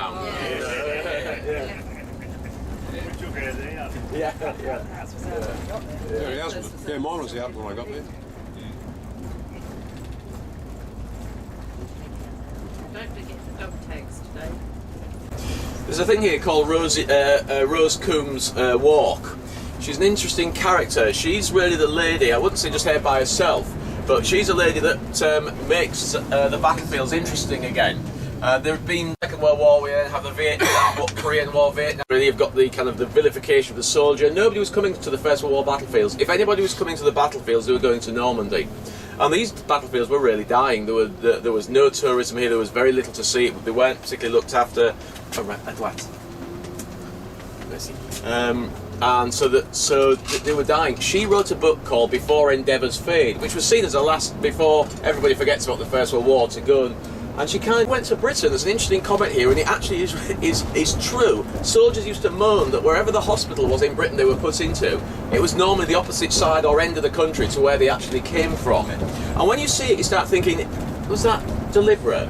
down. Yeah. He has. Yeah, mine was out when I got there. Don't forget the dog tags today. There's a thing here called Rose Coombs Walk. She's an interesting character. She's really the lady, I wouldn't say just here by herself, but she's a lady that makes the battlefields interesting again. There have been Second World War, we then have the Vietnam, Korean War, Vietnam. Really, you've got the kind of the vilification of the soldier. Nobody was coming to the First World War battlefields. If anybody was coming to the battlefields, they were going to Normandy. And these battlefields were really dying. There was no tourism here, there was very little to see. They weren't particularly looked after. And so they were dying. She wrote a book called Before Endeavours Fade, which was seen as the last, before everybody forgets about the First World War, to go and she kind of went to Britain. There's an interesting comment here, and it actually is true. Soldiers used to moan that wherever the hospital was in Britain they were put into, it was normally the opposite side or end of the country to where they actually came from. And when you see it, you start thinking, was that deliberate?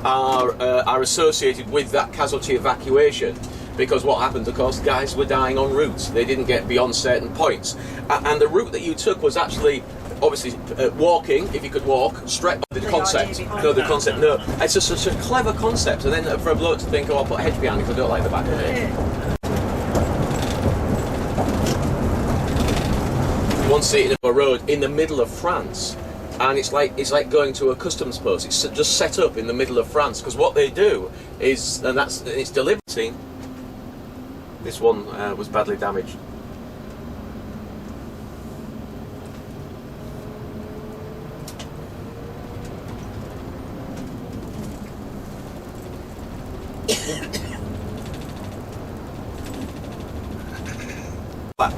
Are associated with that casualty evacuation. Because what happened, of course, guys were dying en route. They didn't get beyond certain points. And the route that you took was actually, obviously, walking, if you could walk, straight. The concept. No, the concept, no. It's just such a clever concept. And then for a bloke to think, oh, I'll put a hedge behind it because I don't like the back of it. You once see it in a road in the middle of France. And it's like going to a customs post. It's just set up in the middle of France. Because what they do is, and it's deliberate. This one was badly damaged.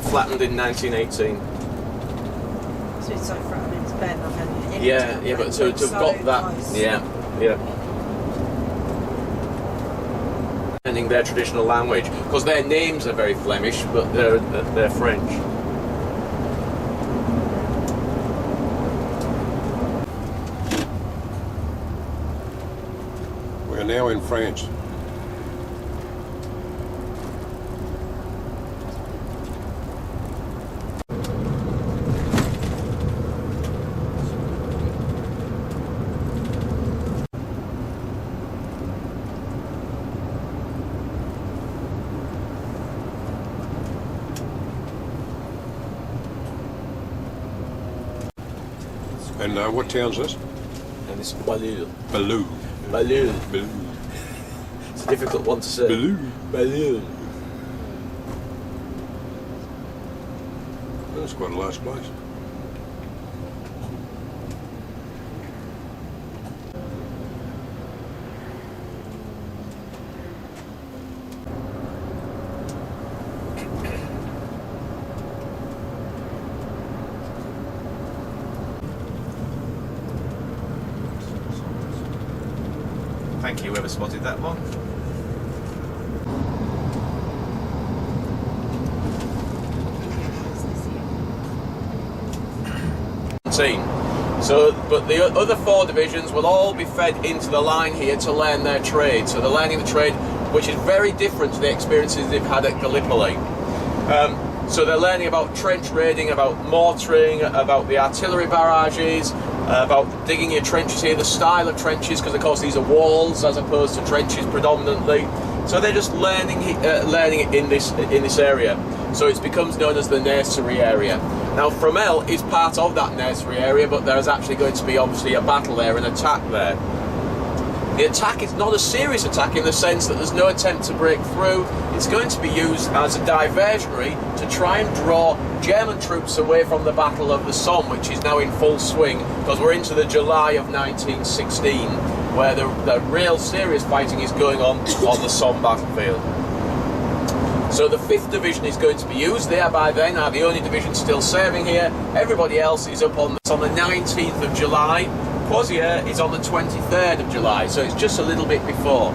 Flattened in 1918. So it's so flattened into bed. Yeah, but to have got that, close. Yeah. Learning their traditional language, because their names are very Flemish, but they're French. We are now in France. And what town's this? And it's Balloon. Balloon. It's a difficult one to say. Balloon. That's quite a large place. Thank you, whoever spotted that one. So, but the other four divisions will all be fed into the line here to learn their trade. So they're learning the trade, which is very different to the experiences they've had at Gallipoli. So they're learning about trench raiding, about mortaring, about the artillery barrages, about digging your trenches here, the style of trenches, because of course these are walls as opposed to trenches predominantly. So they're just learning it in this area. So it becomes known as the nursery area. Now Fromelles is part of that nursery area, but there's actually going to be obviously a battle there, an attack there. The attack is not a serious attack in the sense that there's no attempt to break through. It's going to be used as a diversionary to try and draw German troops away from the Battle of the Somme, which is now in full swing, because we're into the July of 1916, where the real serious fighting is going on the Somme battlefield. So the 5th Division is going to be used. They are by then are the only division still serving here. Everybody else is up on the 19th of July. Poitiers is on the 23rd of July, so it's just a little bit before.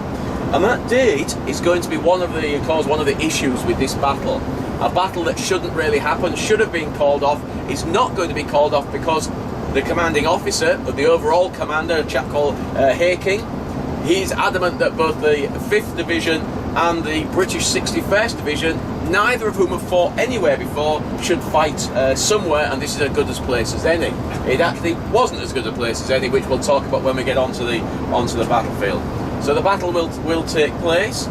And that date is going to be one of the issues with this battle. A battle that shouldn't really happen, should have been called off, is not going to be called off because the commanding officer, or the overall commander, a chap called Haking, He's adamant that both the 5th Division and the British 61st Division, neither of whom have fought anywhere before, should fight somewhere, and this is as good a place as any. It actually wasn't as good a place as any, which we'll talk about when we get onto the battlefield. So the battle will take place.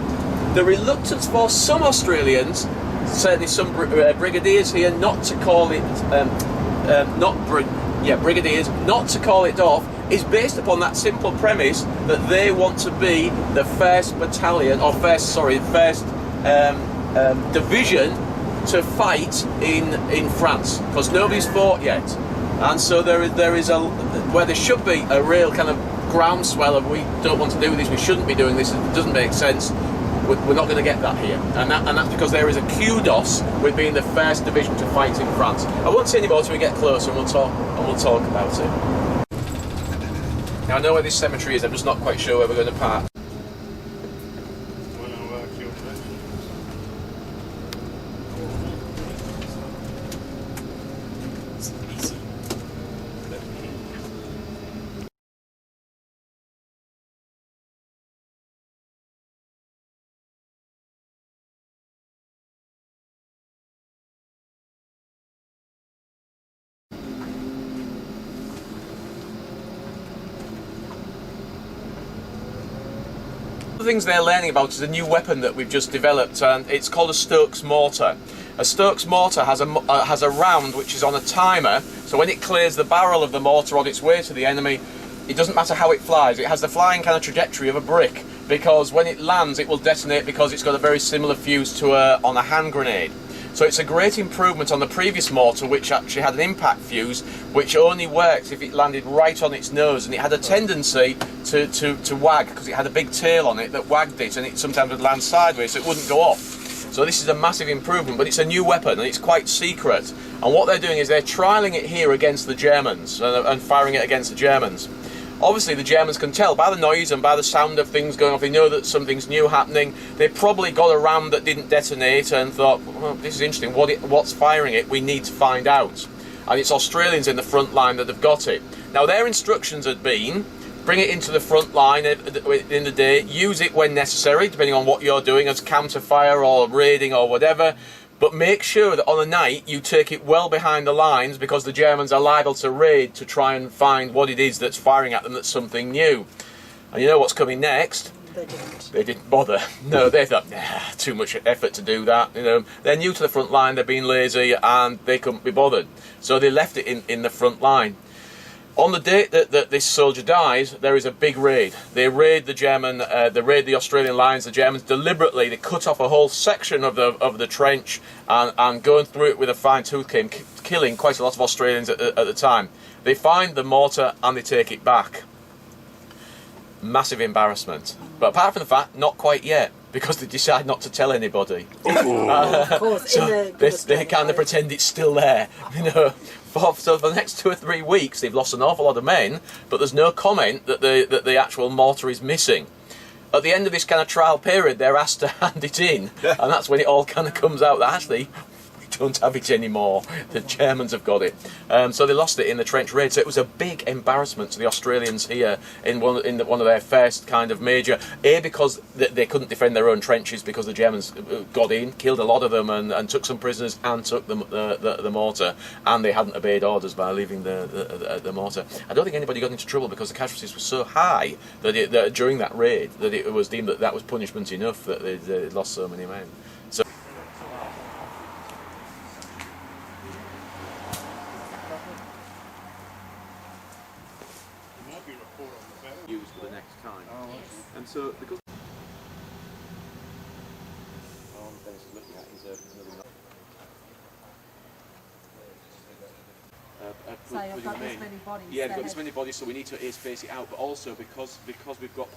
The reluctance for some Australians, certainly some brigadiers here, not to call it brigadiers, not to call it off, is based upon that simple premise that they want to be the first battalion, or first division to fight in France, because nobody's fought yet, and so there is a where there should be a real kind of groundswell of we don't want to do this, we shouldn't be doing this, it doesn't make sense. We're not going to get that here, and that's because there is a kudos with being the first division to fight in France. I won't say any more till we get closer, and we'll talk about it. Now I know where this cemetery is. I'm just not quite sure where we're going to park. The things they're learning about is a new weapon that we've just developed, and it's called a Stokes mortar. A Stokes mortar has a round which is on a timer, so when it clears the barrel of the mortar on its way to the enemy, it doesn't matter how it flies, it has the flying kind of trajectory of a brick, because when it lands it will detonate because it's got a very similar fuse to on a hand grenade. So it's a great improvement on the previous mortar, which actually had an impact fuse, which only worked if it landed right on its nose, and it had a tendency to wag, because it had a big tail on it that wagged it, and it sometimes would land sideways, so it wouldn't go off. So this is a massive improvement, but it's a new weapon, and it's quite secret. And what they're doing is they're trialling it here against the Germans, and firing it against the Germans. Obviously the Germans can tell by the noise and by the sound of things going off, they know that something's new happening. They probably got a ram that didn't detonate and thought, well, this is interesting, what's firing it? We need to find out. And it's Australians in the front line that have got it. Now their instructions had been, bring it into the front line in the day, use it when necessary, depending on what you're doing as counter-fire or raiding or whatever, but make sure that on a night you take it well behind the lines, because the Germans are liable to raid to try and find what it is that's firing at them that's something new. And you know what's coming next? They didn't. They didn't bother. No, they thought, nah, too much effort to do that. You know, they're new to the front line, they're being lazy, and they couldn't be bothered. So they left it in the front line. On the date that this soldier dies, there is a big raid. They raid the Australian lines. The Germans deliberately, they cut off a whole section of the trench and going through it with a fine-tooth comb, killing quite a lot of Australians at the time. They find the mortar and they take it back. Massive embarrassment. But apart from the fact, not quite yet, because they decide not to tell anybody. Of course, so they kind of pretend it's still there, you know. So for the next 2 or 3 weeks, they've lost an awful lot of men, but there's no comment that the actual mortar is missing. At the end of this kind of trial period, they're asked to hand it in, and that's when it all kind of comes out that actually we don't have it anymore. The Germans have got it. So they lost it in the trench raid. So it was a big embarrassment to the Australians here in one of their first kind of major. Because they couldn't defend their own trenches because the Germans got in, killed a lot of them, and took some prisoners and took the mortar, and they hadn't obeyed orders by leaving the mortar. I don't think anybody got into trouble because the casualties were so high that during that raid that it was deemed that was punishment enough that they lost so many men. So. Used for the next time. And so because Dennis is looking at is another So you've got this many bodies. yeah, we've got this many bodies, so we need to space it out, but also because we've got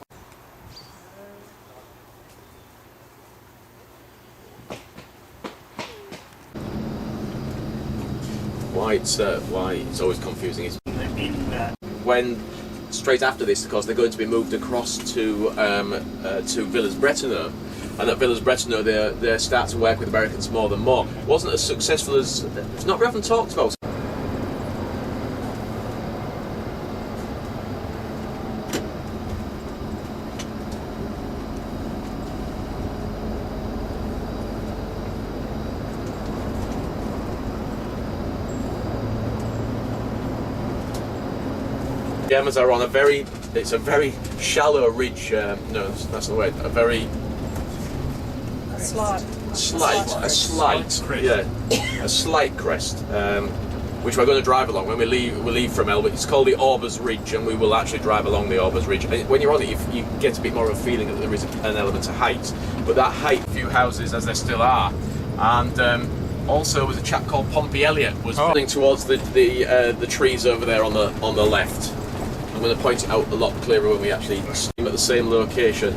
why it's always confusing is when straight after this, because they're going to be moved across to Villers-Bretonneux, and at Villers-Bretonneux they start to work with Americans more than more. It wasn't as successful as it's not very often talked about. Germans are on it's a very shallow ridge. No, that's the word. A slight. A slight crest, which we're going to drive along when we leave Fromelles. It's called the Aubers Ridge, and we will actually drive along the Aubers Ridge. And when you're on it, you get a bit more of a feeling that there is an element of height, but that height, few houses as there still are, and also was a chap called Pompey Elliott was running towards the trees over there on the left. I'm going to point it out a lot clearer when we actually see them at the same location.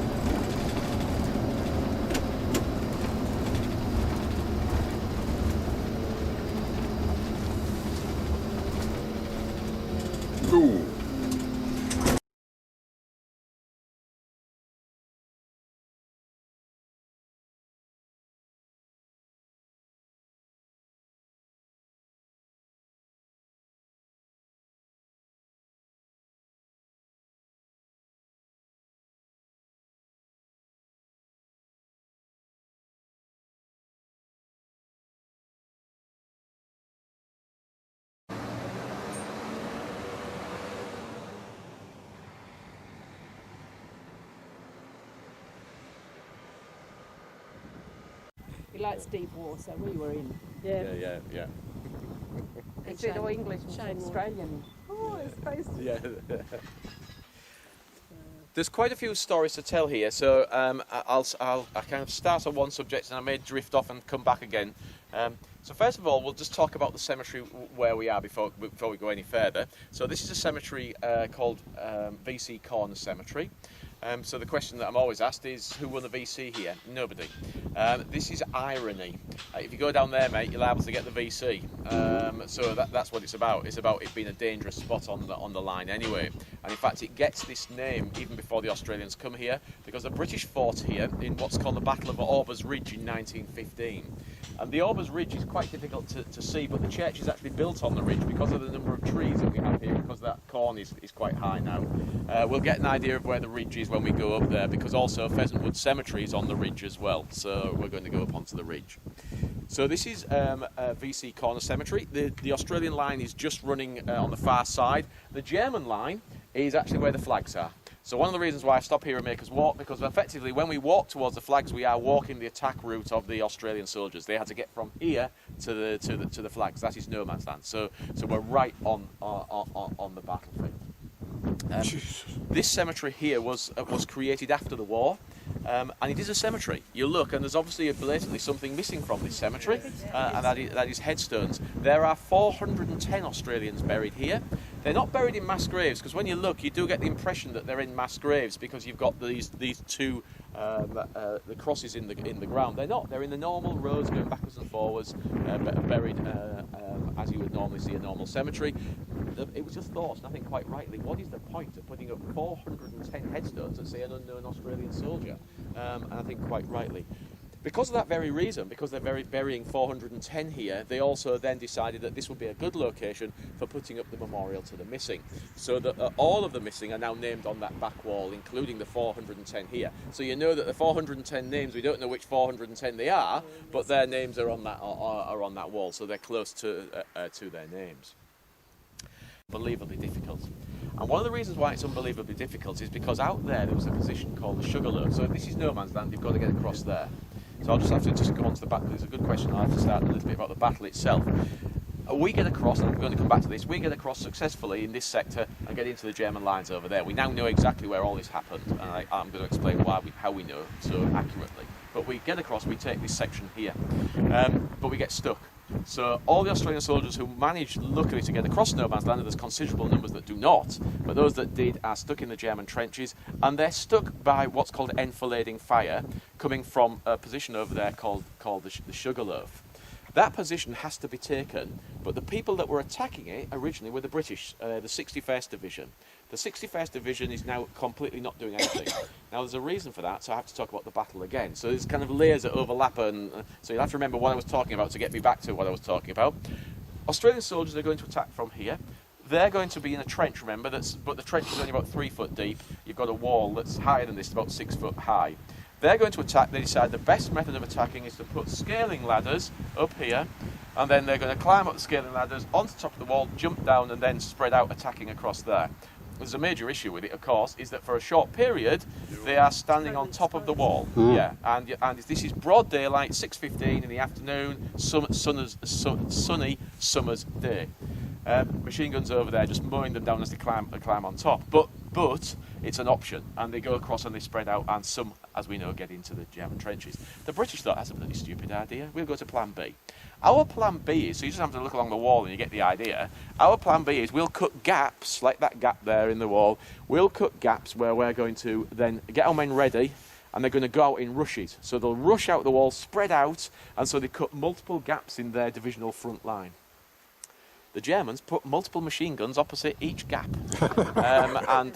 Ooh. He likes deep water. We were in. Yeah. Is it all English and Australian? Oh, it's supposed to. Yeah. There's quite a few stories to tell here, so I'll kind of start on one subject and I may drift off and come back again. So first of all, we'll just talk about the cemetery where we are before we go any further. So this is a cemetery called VC Corner Cemetery. So the question that I'm always asked is, who won the VC here? Nobody. This is irony. If you go down there, mate, you're liable to get the VC. So that's what it's about. It's about it being a dangerous spot on the line anyway. And in fact, it gets this name even before the Australians come here, because the British fought here in what's called the Battle of Aubers Ridge in 1915. And the Aubers Ridge is quite difficult to see, but the church is actually built on the ridge because of the number of trees that we have here, because that corn is quite high now. We'll get an idea of where the ridge is when we go up there, because also Pheasant Wood Cemetery is on the ridge as well, so we're going to go up onto the ridge. So this is VC Corner Cemetery. The Australian line is just running on the far side. The German line is actually where the flags are. So one of the reasons why I stop here and make us walk, because effectively when we walk towards the flags, we are walking the attack route of the Australian soldiers. They had to get from here to the flags. That is no man's land. So we're right on the battlefield. This cemetery here was created after the war, and it is a cemetery. You look, and there's obviously blatantly something missing from this cemetery, and that is headstones. There are 410 Australians buried here. They're not buried in mass graves, because when you look, you do get the impression that they're in mass graves, because you've got these two the crosses in the ground. They're not. They're in the normal rows going backwards and forwards, buried as you would normally see a normal cemetery. It was just thought, and I think quite rightly, what is the point of putting up 410 headstones that say an unknown Australian soldier? And I think quite rightly. Because of that very reason, because they're burying 410 here, they also then decided that this would be a good location for putting up the memorial to the missing. So that all of the missing are now named on that back wall, including the 410 here. So you know that the 410 names, we don't know which 410 they are, but their names are on that wall, so they're close to their names. Unbelievably difficult. And one of the reasons why it's unbelievably difficult is because out there was a position called the Sugarloaf. So if this is no man's land, you've got to get across there. So I'll just have to go on to the battle. It's a good question. I'll have to start a little bit about the battle itself. We get across, and I'm going to come back to this, we get across successfully in this sector and get into the German lines over there. We now know exactly where all this happened, and I'm going to explain how we know so accurately. But we get across, we take this section here, but we get stuck. So all the Australian soldiers who managed, luckily, to get across no man's land, and there's considerable numbers that do not, but those that did are stuck in the German trenches, and they're stuck by what's called enfilading fire, coming from a position over there called the Sugarloaf. That position has to be taken, but the people that were attacking it originally were the British, the 61st Division. The 61st Division is now completely not doing anything. Now there's a reason for that, so I have to talk about the battle again. So there's kind of layers that overlap, and so you'll have to remember what I was talking about to get me back to what I was talking about. Australian soldiers are going to attack from here. They're going to be in a trench, remember, but the trench is only about 3 foot deep. You've got a wall that's higher than this, about 6 foot high. They're going to attack. They decide the best method of attacking is to put scaling ladders up here, and then they're going to climb up the scaling ladders onto the top of the wall, jump down, and then spread out attacking across there. there's a major issue with it, of course, is that for a short period they are standing on top of the wall. Yeah, and this is broad daylight, 6:15 in the afternoon, sunny summer's day. Machine guns over there, just mowing them down as they climb on top. But it's an option, and they go across and they spread out, and some, as we know, get into the German trenches. The British thought, that's a bloody stupid idea. We'll go to Plan B. Our Plan B is, so you just have to look along the wall and you get the idea. Our Plan B is we'll cut gaps, like that gap there in the wall. We'll cut gaps where we're going to then get our men ready, and they're going to go out in rushes. So they'll rush out the wall, spread out, and so they cut multiple gaps in their divisional front line. The Germans put multiple machine guns opposite each gap. And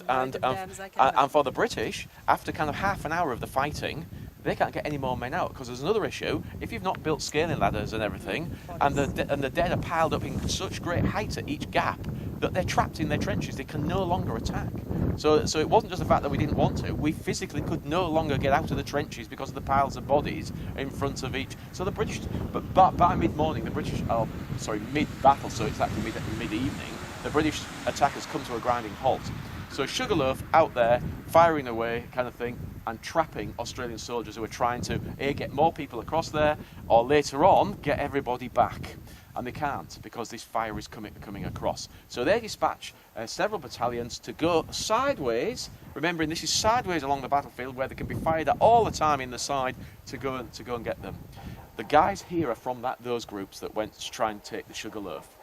for the British, after kind of half an hour of the fighting, they can't get any more men out, because there's another issue. If you've not built scaling ladders and everything, and the dead are piled up in such great height at each gap, that they're trapped in their trenches, they can no longer attack. So it wasn't just the fact that we didn't want to, we physically could no longer get out of the trenches because of the piles of bodies in front of each. So the British, but by mid-morning, the British, mid-battle, so it's actually mid-evening, the British attackers come to a grinding halt. So Sugarloaf out there, firing away kind of thing, and trapping Australian soldiers who are trying to get more people across there, or later on, get everybody back. And they can't, because this fire is coming across. So they dispatch several battalions to go sideways, remembering this is sideways along the battlefield where they can be fired at all the time in the side to go and get them. The guys here are from those groups that went to try and take the Sugarloaf.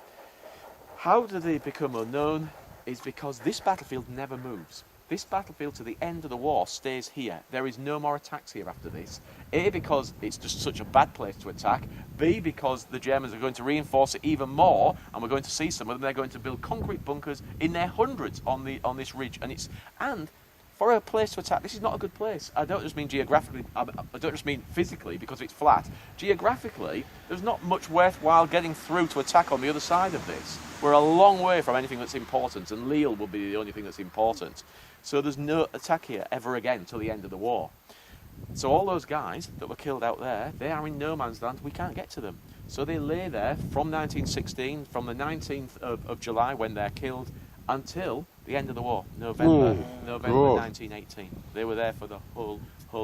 How do they become unknown? Is because this battlefield never moves. This battlefield to the end of the war stays here. There is no more attacks here after this. A, because it's just such a bad place to attack. B, because the Germans are going to reinforce it even more, and we're going to see some of them. They're going to build concrete bunkers in their hundreds on this ridge, and for a place to attack, this is not a good place. I don't just mean geographically, I don't just mean physically because it's flat. Geographically, there's not much worthwhile getting through to attack on the other side of this. We're a long way from anything that's important, and Lille will be the only thing that's important. So there's no attack here ever again till the end of the war. So all those guys that were killed out there, they are in no man's land. We can't get to them. So they lay there from 1916, from the 19th of July when they're killed, until the end of the war, November 1918. They were there for the whole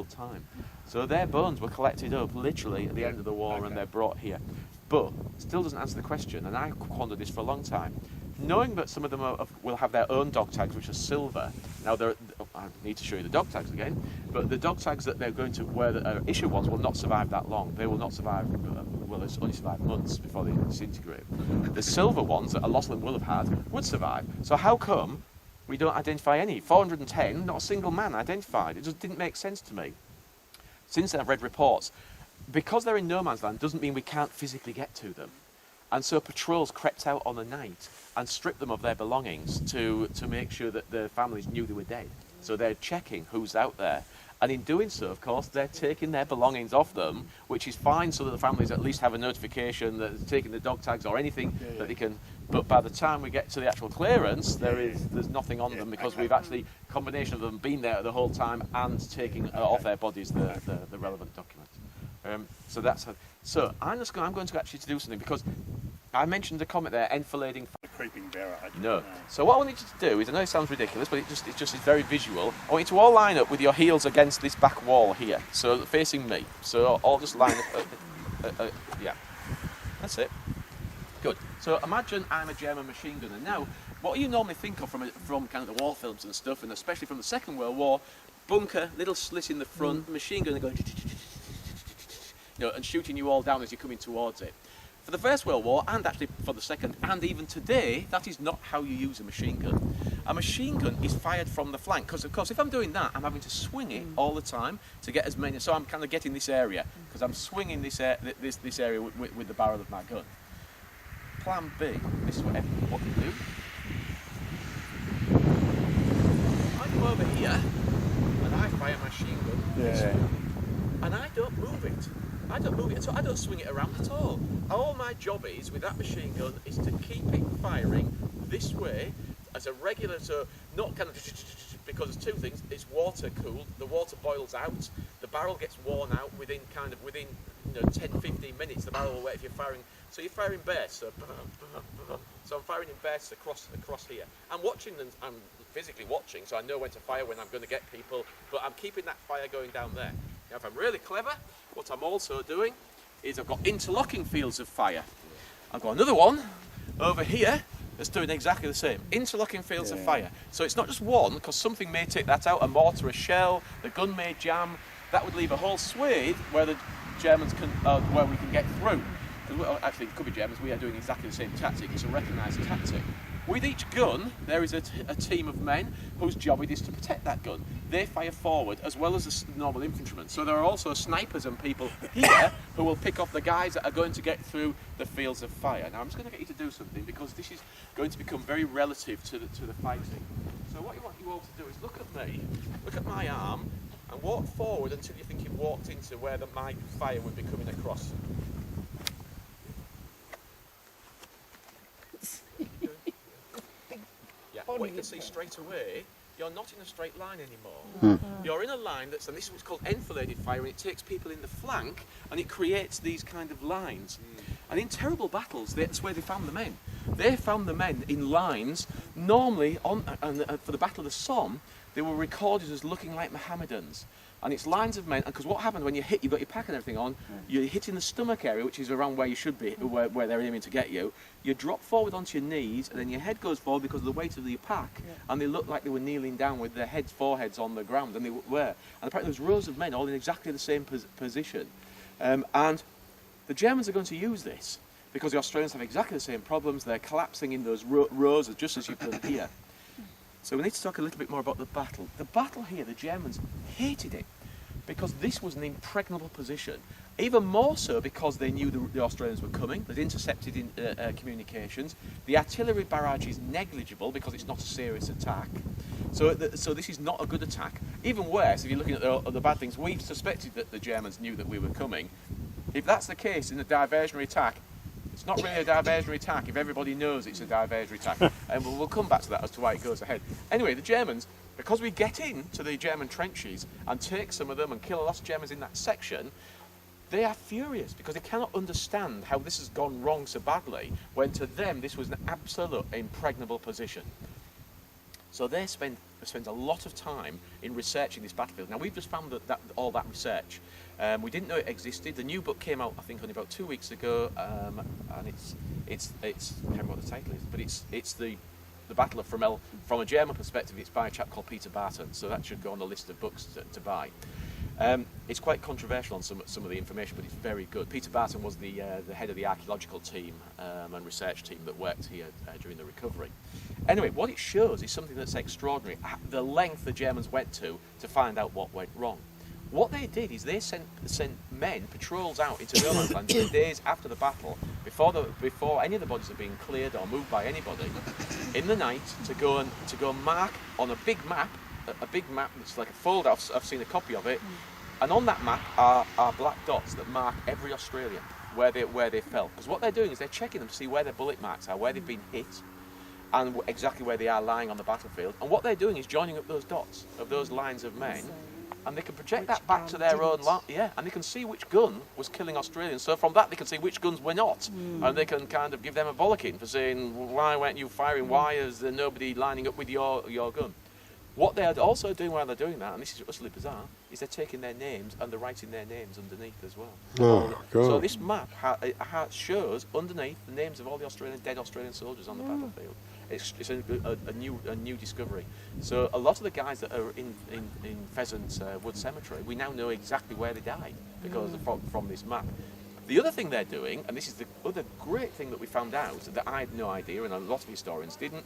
time. So their bones were collected up literally at the end of the war, and they're brought here. But still doesn't answer the question, and I pondered this for a long time. Knowing that some of them will have their own dog tags, which are silver. Now, I need to show you the dog tags again, but the dog tags that they're going to wear, that are issue ones, will not survive that long. They will not survive, well, it's only survive months before they disintegrate. The silver ones that a lot of them will have had would survive. So how come we don't identify any? 410, not a single man identified. It just didn't make sense to me. Since then, I've read reports. Because they're in no man's land doesn't mean we can't physically get to them. And so patrols crept out on the night and stripped them of their belongings to make sure that the families knew they were dead. So they're checking who's out there. And in doing so, of course, they're taking their belongings off them, which is fine so that the families at least have a notification that they're taking the dog tags or anything that they can. But by the time we get to the actual clearance, there's nothing on them, because we've actually, combination of them being there the whole time and taking off their bodies the relevant documents. So that's so I'm going to actually do something, because I mentioned a comment there, enfilading. Creeping bearer. No. So what I want you to do is, I know it sounds ridiculous, but it just is very visual. I want you to all line up with your heels against this back wall here, so facing me. So all just line up. Yeah, that's it. Good. So imagine I'm a German machine gunner. Now, what you normally think of from kind of the war films and stuff, and especially from the Second World War, bunker, little slit in the front, machine gunner going, and shooting you all down as you're coming towards it. For the First World War, and actually for the Second, and even today, that is not how you use a machine gun. A machine gun is fired from the flank, because of course if I'm doing that, I'm having to swing it all the time to get as many, so I'm kind of getting this area, because I'm swinging this area with the barrel of my gun. Plan B, this is what you do. I come over here, and I fire my machine gun this way, and I don't move it. I don't move it at all. I don't swing it around at all. All my job is, with that machine gun, is to keep it firing this way as a regular, so not kind of, because there's two things. It's water cooled, the water boils out, the barrel gets worn out within 10-15 minutes, the barrel will wait if you're firing. So you're firing bare, so So I'm firing in bursts across here. I'm watching and I'm physically watching, so I know when to fire, when I'm going to get people, but I'm keeping that fire going down there. Now, if I'm really clever, what I'm also doing is I've got interlocking fields of fire. I've got another one over here that's doing exactly the same. Interlocking fields of fire. So it's not just one, because something may take that out, a mortar, a shell, the gun may jam. That would leave a whole swathe where the Germans can, where we can get through. Well, actually, it could be Germans. We are doing exactly the same tactic. It's a recognised tactic. With each gun, there is a team of men whose job it is to protect that gun. They fire forward as well as the normal infantrymen. So there are also snipers and people here who will pick off the guys that are going to get through the fields of fire. Now I'm just going to get you to do something because this is going to become very relative to the fighting. So what I want you all to do is look at me, look at my arm, and walk forward until you think you've walked into where my fire would be coming across. What you can see straight away, you're not in a straight line anymore. You're in a line that's, and this is what's called enfiladed fire, and it takes people in the flank and it creates these kind of lines. And in terrible battles, that's where they found the men. They found the men in lines, normally, for the Battle of the Somme, they were recorded as looking like Mohammedans. And it's lines of men, because what happens when you hit, you've got your pack and everything on, you're hitting the stomach area, which is around where you should be, where they're aiming to get you. You drop forward onto your knees, and then your head goes forward because of the weight of your pack, and they look like they were kneeling down with their foreheads on the ground, and they were. And apparently there's rows of men all in exactly the same position. And the Germans are going to use this, because the Australians have exactly the same problems. They're collapsing in those rows, just as you've done here. So we need to talk a little bit more about the battle. The battle here, the Germans hated it because this was an impregnable position. Even more so because they knew the Australians were coming. They'd intercepted communications. The artillery barrage is negligible because it's not a serious attack. So this is not a good attack. Even worse, if you're looking at the bad things, we've suspected that the Germans knew that we were coming. If that's the case in a diversionary attack, it's not really a diversionary attack if everybody knows it's a diversionary attack. And we'll come back to that as to why it goes ahead. Anyway, the Germans, because we get into the German trenches and take some of them and kill a lot of Germans in that section, they are furious because they cannot understand how this has gone wrong so badly when to them this was an absolute impregnable position. So they spend a lot of time in researching this battlefield. Now we've just found all that research. We didn't know it existed. The new book came out, I think, only about 2 weeks ago, and it's I can't remember what the title is, but it's the Battle of Fromelles from a German perspective. It's by a chap called Peter Barton, so that should go on the list of books to buy. It's quite controversial on some of the information, but it's very good. Peter Barton was the head of the archaeological team and research team that worked here during the recovery. Anyway, what it shows is something that's extraordinary, the length the Germans went to find out what went wrong. What they did is they sent men, patrols out into no man's land in the days after the battle, before any of the bodies had been cleared or moved by anybody, in the night to go and mark on a big map that's like a folder. I've seen a copy of it, and on that map are black dots that mark every Australian where they fell. Because what they're doing is they're checking them to see where their bullet marks are, where they've been hit, and exactly where they are lying on the battlefield. And what they're doing is joining up those dots of those lines of men. And they can project that back to their own line, and they can see which gun was killing Australians. So from that, they can see which guns were not, and they can kind of give them a bollocking for saying, "Why weren't you firing? Why is there nobody lining up with your gun?" What they're also doing while they're doing that, and this is utterly bizarre, is they're taking their names and they're writing their names underneath as well. Oh, God. So this map shows underneath the names of all the dead Australian soldiers on the battlefield. It's a new discovery. So a lot of the guys that are in Pheasant Wood Cemetery, we now know exactly where they died because from this map. The other thing they're doing, and this is the other great thing that we found out that I had no idea, and a lot of historians didn't,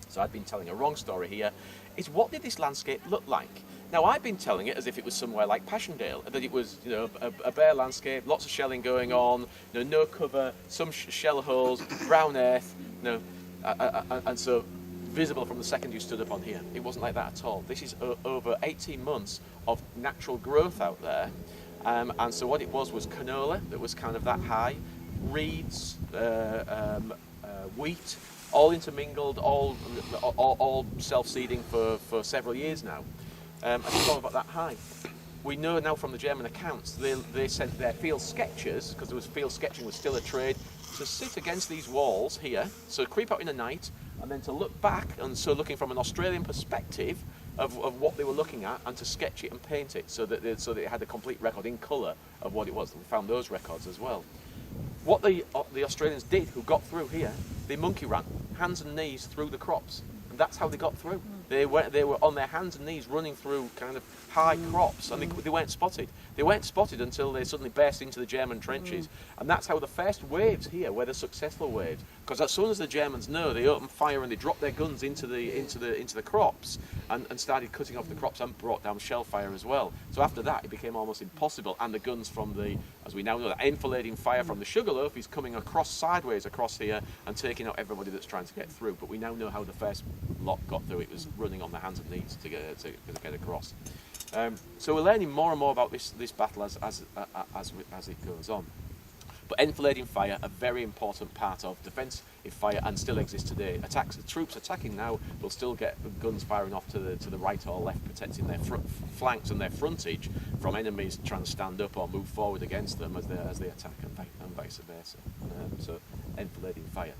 so I've been telling a wrong story here, is what did this landscape look like? Now I've been telling it as if it was somewhere like Passchendaele, that it was a bare landscape, lots of shelling going on, no cover, some shell holes, brown earth, and so visible from the second you stood up on here. It wasn't like that at all. This is over 18 months of natural growth out there, and so what it was canola that was kind of that high, reeds, wheat, all intermingled, all self-seeding for several years now, and it's all about that high. We know now from the German accounts they sent their field sketchers, because field sketching was still a trade, to sit against these walls here, so creep out in the night, and then to look back, and so looking from an Australian perspective of what they were looking at, and to sketch it and paint it so that it had a complete record in colour of what it was. We found those records as well. What the Australians did, who got through here, they monkey ran, hands and knees through the crops, and that's how they got through. They were on their hands and knees running through kind of high crops, and they weren't spotted. They weren't spotted until they suddenly burst into the German trenches, and that's how the first waves here were the successful waves. Because as soon as the Germans know, they opened fire and they dropped their guns into the crops and started cutting off the crops and brought down shell fire as well. So after that, it became almost impossible. And the guns from as we now know, that enfilading fire from the Sugarloaf is coming sideways across here and taking out everybody that's trying to get through. But we now know how the first lot got through. It was running on their hands and knees to get across. So we're learning more and more about this battle as it goes on. But enfilading fire, a very important part of defence if fire, and still exists today. The troops attacking now will still get guns firing off to the right or left, protecting their flanks and their frontage from enemies trying to stand up or move forward against them as they attack, and vice versa. So enfilading fire.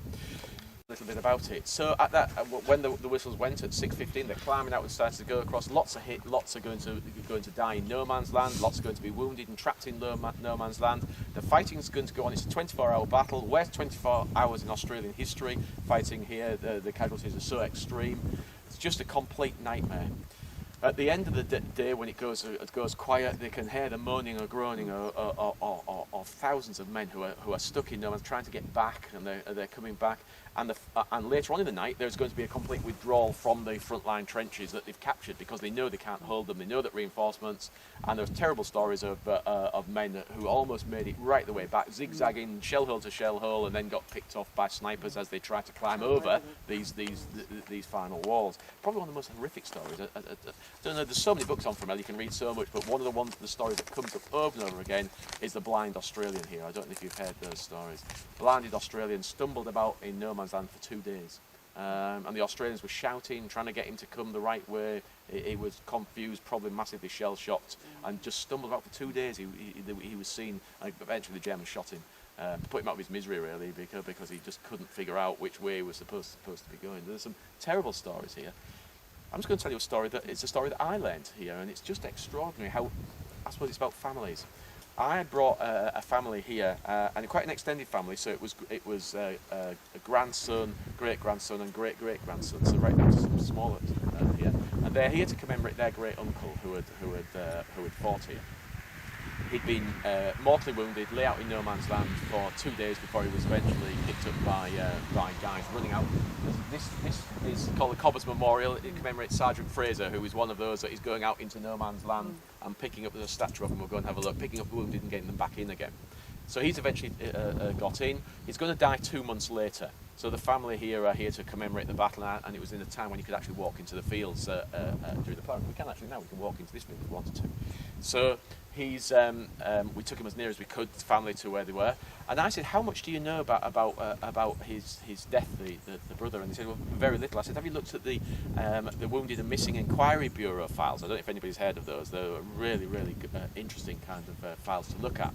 A little bit about it. So at that, when the whistles went at 6:15, they're climbing out and starting to go across. Lots are going to die in no man's land. Lots are going to be wounded and trapped in no man's land. The fighting is going to go on. It's a 24-hour battle. Where's 24 hours in Australian history? Fighting here, the casualties are so extreme. It's just a complete nightmare. At the end of the day, when it goes quiet, they can hear the moaning or groaning of thousands of men who are stuck in no man's, trying to get back, and they're coming back. And later on in the night, there's going to be a complete withdrawal from the frontline trenches that they've captured, because they know they can't hold them. They know that reinforcements, and there's terrible stories of men who almost made it right the way back, zigzagging shell hole to shell hole, and then got picked off by snipers as they tried to climb over these final walls. Probably one of the most horrific stories. I don't know, there's so many books on Fromelles, you can read so much, but one of the stories that comes up over and over again is the blind Australian here. I don't know if you've heard those stories. Blinded Australian stumbled about in no man's land for 2 days. And the Australians were shouting, trying to get him to come the right way. He was confused, probably massively shell-shocked, and just stumbled about for 2 days. He was seen, eventually the Germans shot him, put him out of his misery really, because he just couldn't figure out which way he was supposed to be going. There's some terrible stories here. I'm just going to tell you it's a story that I learned here, and it's just extraordinary how, I suppose it's about families. I brought a family here, and quite an extended family. So it was a grandson, great-grandson, and great-great-grandson. So right down to some smaller here, and they're here to commemorate their great uncle who had fought here. He'd been mortally wounded, lay out in no man's land for 2 days before he was eventually picked up by guys running out. This is called the Cobbers Memorial. It commemorates Sergeant Fraser, who is one of those that is going out into no man's land and picking up, there's a statue of him, we'll go and have a look, picking up the wounded and getting them back in again. So he's eventually got in. He's going to die 2 months later. So the family here are here to commemorate the battle, and it was in a time when you could actually walk into the fields during the ploughing. We can actually now, we can walk into this field if we wanted to. So he's, we took him as near as we could, the family, to where they were. And I said, how much do you know about his death, the brother? And they said, well, very little. I said, have you looked at the Wounded and Missing Inquiry Bureau files? I don't know if anybody's heard of those. They're really, really interesting kind of files to look at.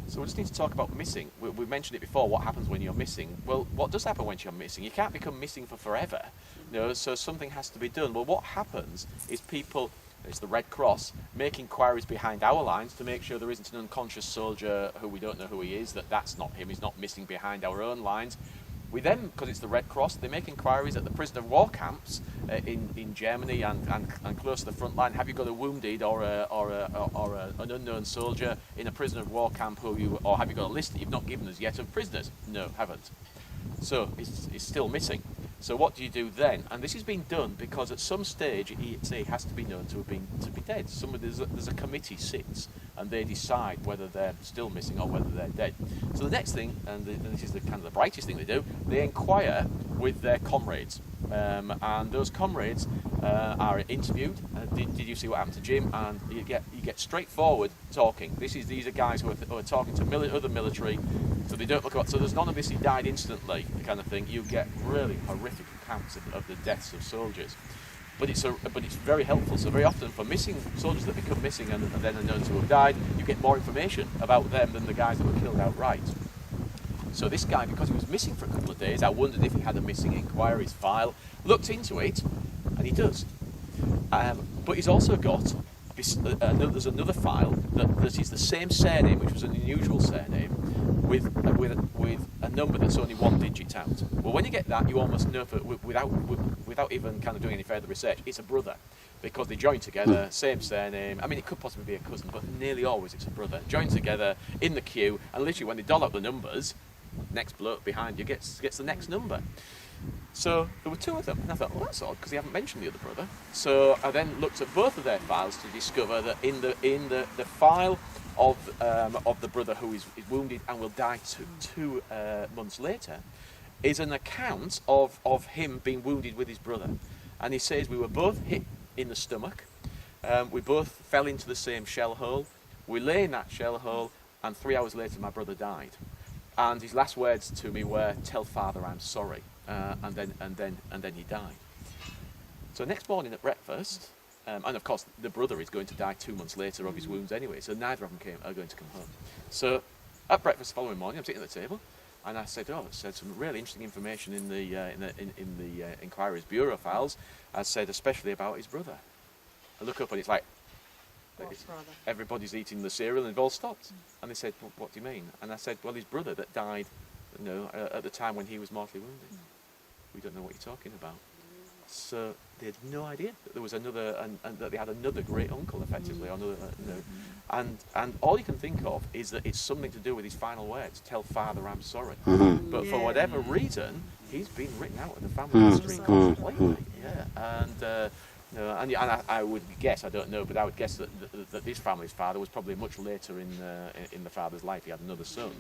So we just need to talk about missing. We mentioned it before, what happens when you're missing. Well, what does happen when you're missing? You can't become missing for forever, so something has to be done. Well, what happens is people, it's the Red Cross, make inquiries behind our lines to make sure there isn't an unconscious soldier who we don't know who he is, that's not him, he's not missing behind our own lines. We then, because it's the Red Cross, they make inquiries at the prisoner of war camps in Germany and close to the front line. Have you got a wounded or an unknown soldier in a prisoner of war camp or have you got a list that you've not given us yet of prisoners? No, haven't. So it's still missing. So what do you do then? And this has been done because at some stage it has to be known to be dead. There's a committee sits and they decide whether they're still missing or whether they're dead. So the next thing, and this is the kind of the brightest thing they do, they inquire with their comrades. And those comrades are interviewed. Did you see what happened to Jim? And you get straightforward talking. These are guys who are talking to other military, so they don't look at. So there's none of this. He died instantly, the kind of thing. You get really horrific accounts of the deaths of soldiers. But it's very helpful. So very often for missing soldiers that become missing and then are known to have died, you get more information about them than the guys that were killed outright. So this guy, because he was missing for a couple of days, I wondered if he had a missing inquiries file. Looked into it, and he does. But he's also got there's another file that is the same surname, which was an unusual surname, with a number that's only one digit out. Well, when you get that, you almost know without even kind of doing any further research, it's a brother, because they join together, same surname. I mean, it could possibly be a cousin, but nearly always it's a brother. Join together in the queue, and literally when they doll up the numbers, next bloke behind you gets the next number. So there were two of them, and I thought, well, that's odd, because they haven't mentioned the other brother. So I then looked at both of their files to discover that in the file of the brother who is wounded and will die two months later, is an account of him being wounded with his brother. And he says, we were both hit in the stomach, we both fell into the same shell hole, we lay in that shell hole, and 3 hours later my brother died. And his last words to me were, "Tell father I'm sorry." And then he died. So next morning at breakfast, and of course the brother is going to die 2 months later of his wounds anyway, so neither of them are going to come home. So at breakfast the following morning, I'm sitting at the table, and I said, "Oh, it said some really interesting information in the Inquiries Bureau files." I said, especially about his brother. I look up and it's like, everybody's eating the cereal and they've all stopped. And they said, well, "What do you mean?" And I said, "Well, his brother that died, at the time when he was mortally wounded. We don't know what you're talking about." So they had no idea that there was another, and that they had another great uncle, effectively, or another, and all you can think of is that it's something to do with his final words: "Tell father I'm sorry." But for whatever reason, he's been written out of the family history completely. And I would guess, I don't know, but I would guess that this family's father was probably much later in the father's life. He had another son,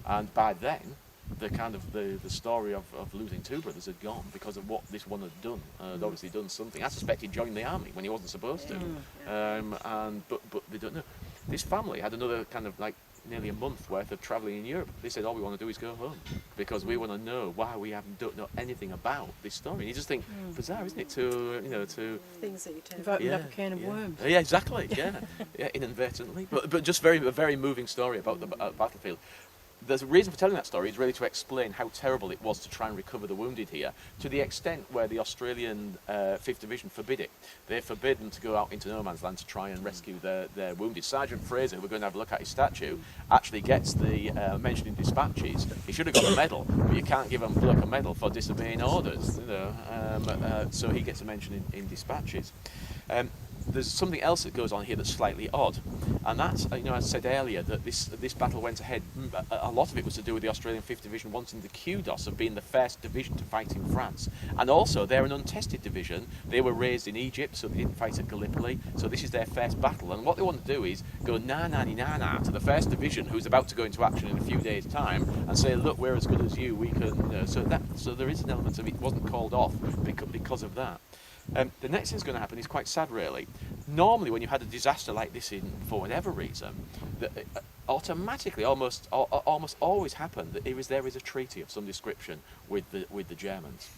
and by then, the story of losing two brothers had gone because of what this one had done. Had obviously done something. I suspect he joined the army when he wasn't supposed to. But they don't know. This family had another kind of like nearly a month worth of travelling in Europe. They said, all we want to do is go home because we want to know why we don't know anything about this story. And you just think, bizarre, isn't it? To things that you tend You've opened up a can of worms. Yeah, exactly. Yeah, inadvertently. But just a very moving story about the battlefield. There's a reason for telling that story is really to explain how terrible it was to try and recover the wounded here, to the extent where the Australian 5th Division forbid it. They forbid them to go out into no man's land to try and rescue their wounded. Sergeant Fraser, who we're going to have a look at his statue, actually gets the mention in dispatches. He should have got a medal, but you can't give a bloke a medal for disobeying orders, so he gets a mention in dispatches. There's something else that goes on here that's slightly odd, and that's, as I said earlier, that this battle went ahead. A lot of it was to do with the Australian 5th Division wanting the kudos of being the first division to fight in France, and also they're an untested division. They were raised in Egypt, so they didn't fight at Gallipoli, so this is their first battle, and what they want to do is go na-na-na to the 1st Division, who's about to go into action in a few days' time, and say, look, we're as good as you, we can, so there is an element of it wasn't called off because of that. The next thing's going to happen is quite sad, really. Normally, when you had a disaster like this for whatever reason, automatically, almost always happened that there is a treaty of some description with the Germans.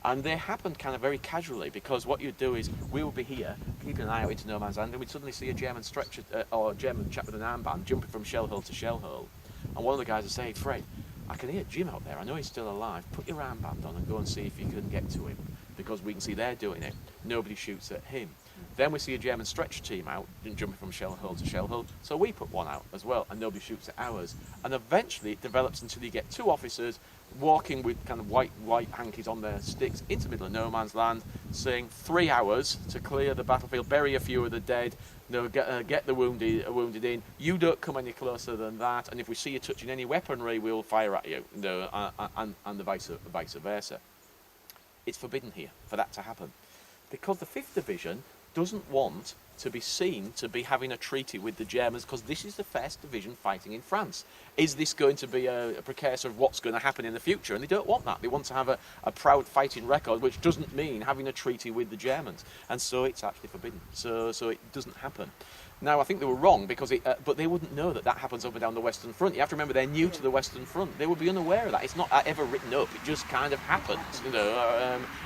And they happened kind of very casually, because what you'd do is, we would be here, keeping an eye out into no man's land, and we'd suddenly see a German stretcher, or a German chap with an armband jumping from shell hole to shell hole. And one of the guys would say, "Fred, I can hear Jim out there, I know he's still alive, put your armband on and go and see if you can get to him, because we can see they're doing it. Nobody shoots at him." Then we see a German stretch team out, jumping from shell hole to shell hole, so we put one out as well, and nobody shoots at ours. And eventually it develops until you get two officers walking with kind of white hankies on their sticks into the middle of no man's land, saying 3 hours to clear the battlefield, bury a few of the dead, get the wounded in. You don't come any closer than that, and if we see you touching any weaponry, we'll fire at you, and the vice versa. It's forbidden here for that to happen, because the 5th Division doesn't want to be seen to be having a treaty with the Germans, because this is the 1st Division fighting in France. Is this going to be a precursor of what's going to happen in the future? And they don't want that. They want to have a proud fighting record, which doesn't mean having a treaty with the Germans. And so it's actually forbidden. So it doesn't happen. Now, I think they were wrong, because but they wouldn't know that happens up and down the Western Front. You have to remember, they're new to the Western Front. They would be unaware of that. It's not ever written up. It just kind of happens.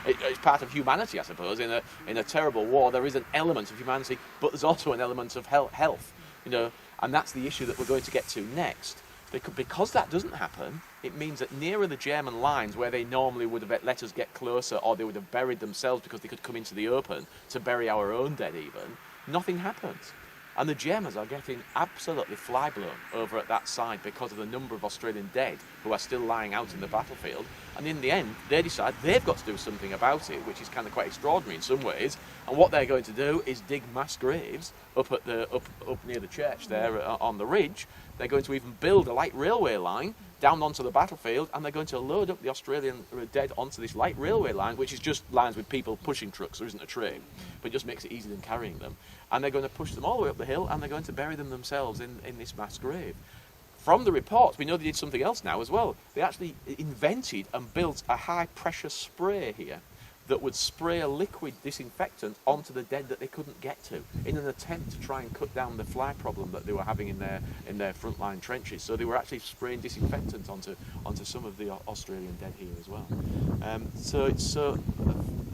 It's part of humanity, I suppose. In a terrible war, there is an element of humanity, but there's also an element of health. And that's the issue that we're going to get to next. Because that doesn't happen, it means that nearer the German lines, where they normally would have let us get closer, or they would have buried themselves because they could come into the open to bury our own dead even, nothing happens. And the Germans are getting absolutely fly-blown over at that side because of the number of Australian dead who are still lying out in the battlefield. And in the end, they decide they've got to do something about it, which is kind of quite extraordinary in some ways. And what they're going to do is dig mass graves up near the church there on the ridge. They're going to even build a light railway line down onto the battlefield, and they're going to load up the Australian dead onto this light railway line, which is just lines with people pushing trucks. There isn't a train, but it just makes it easier than carrying them. And they're going to push them all the way up the hill, and they're going to bury them themselves in this mass grave. From the reports, we know they did something else now as well. They actually invented and built a high-pressure spray here that would spray a liquid disinfectant onto the dead that they couldn't get to, in an attempt to try and cut down the fly problem that they were having in their frontline trenches. So they were actually spraying disinfectant onto some of the Australian dead here as well.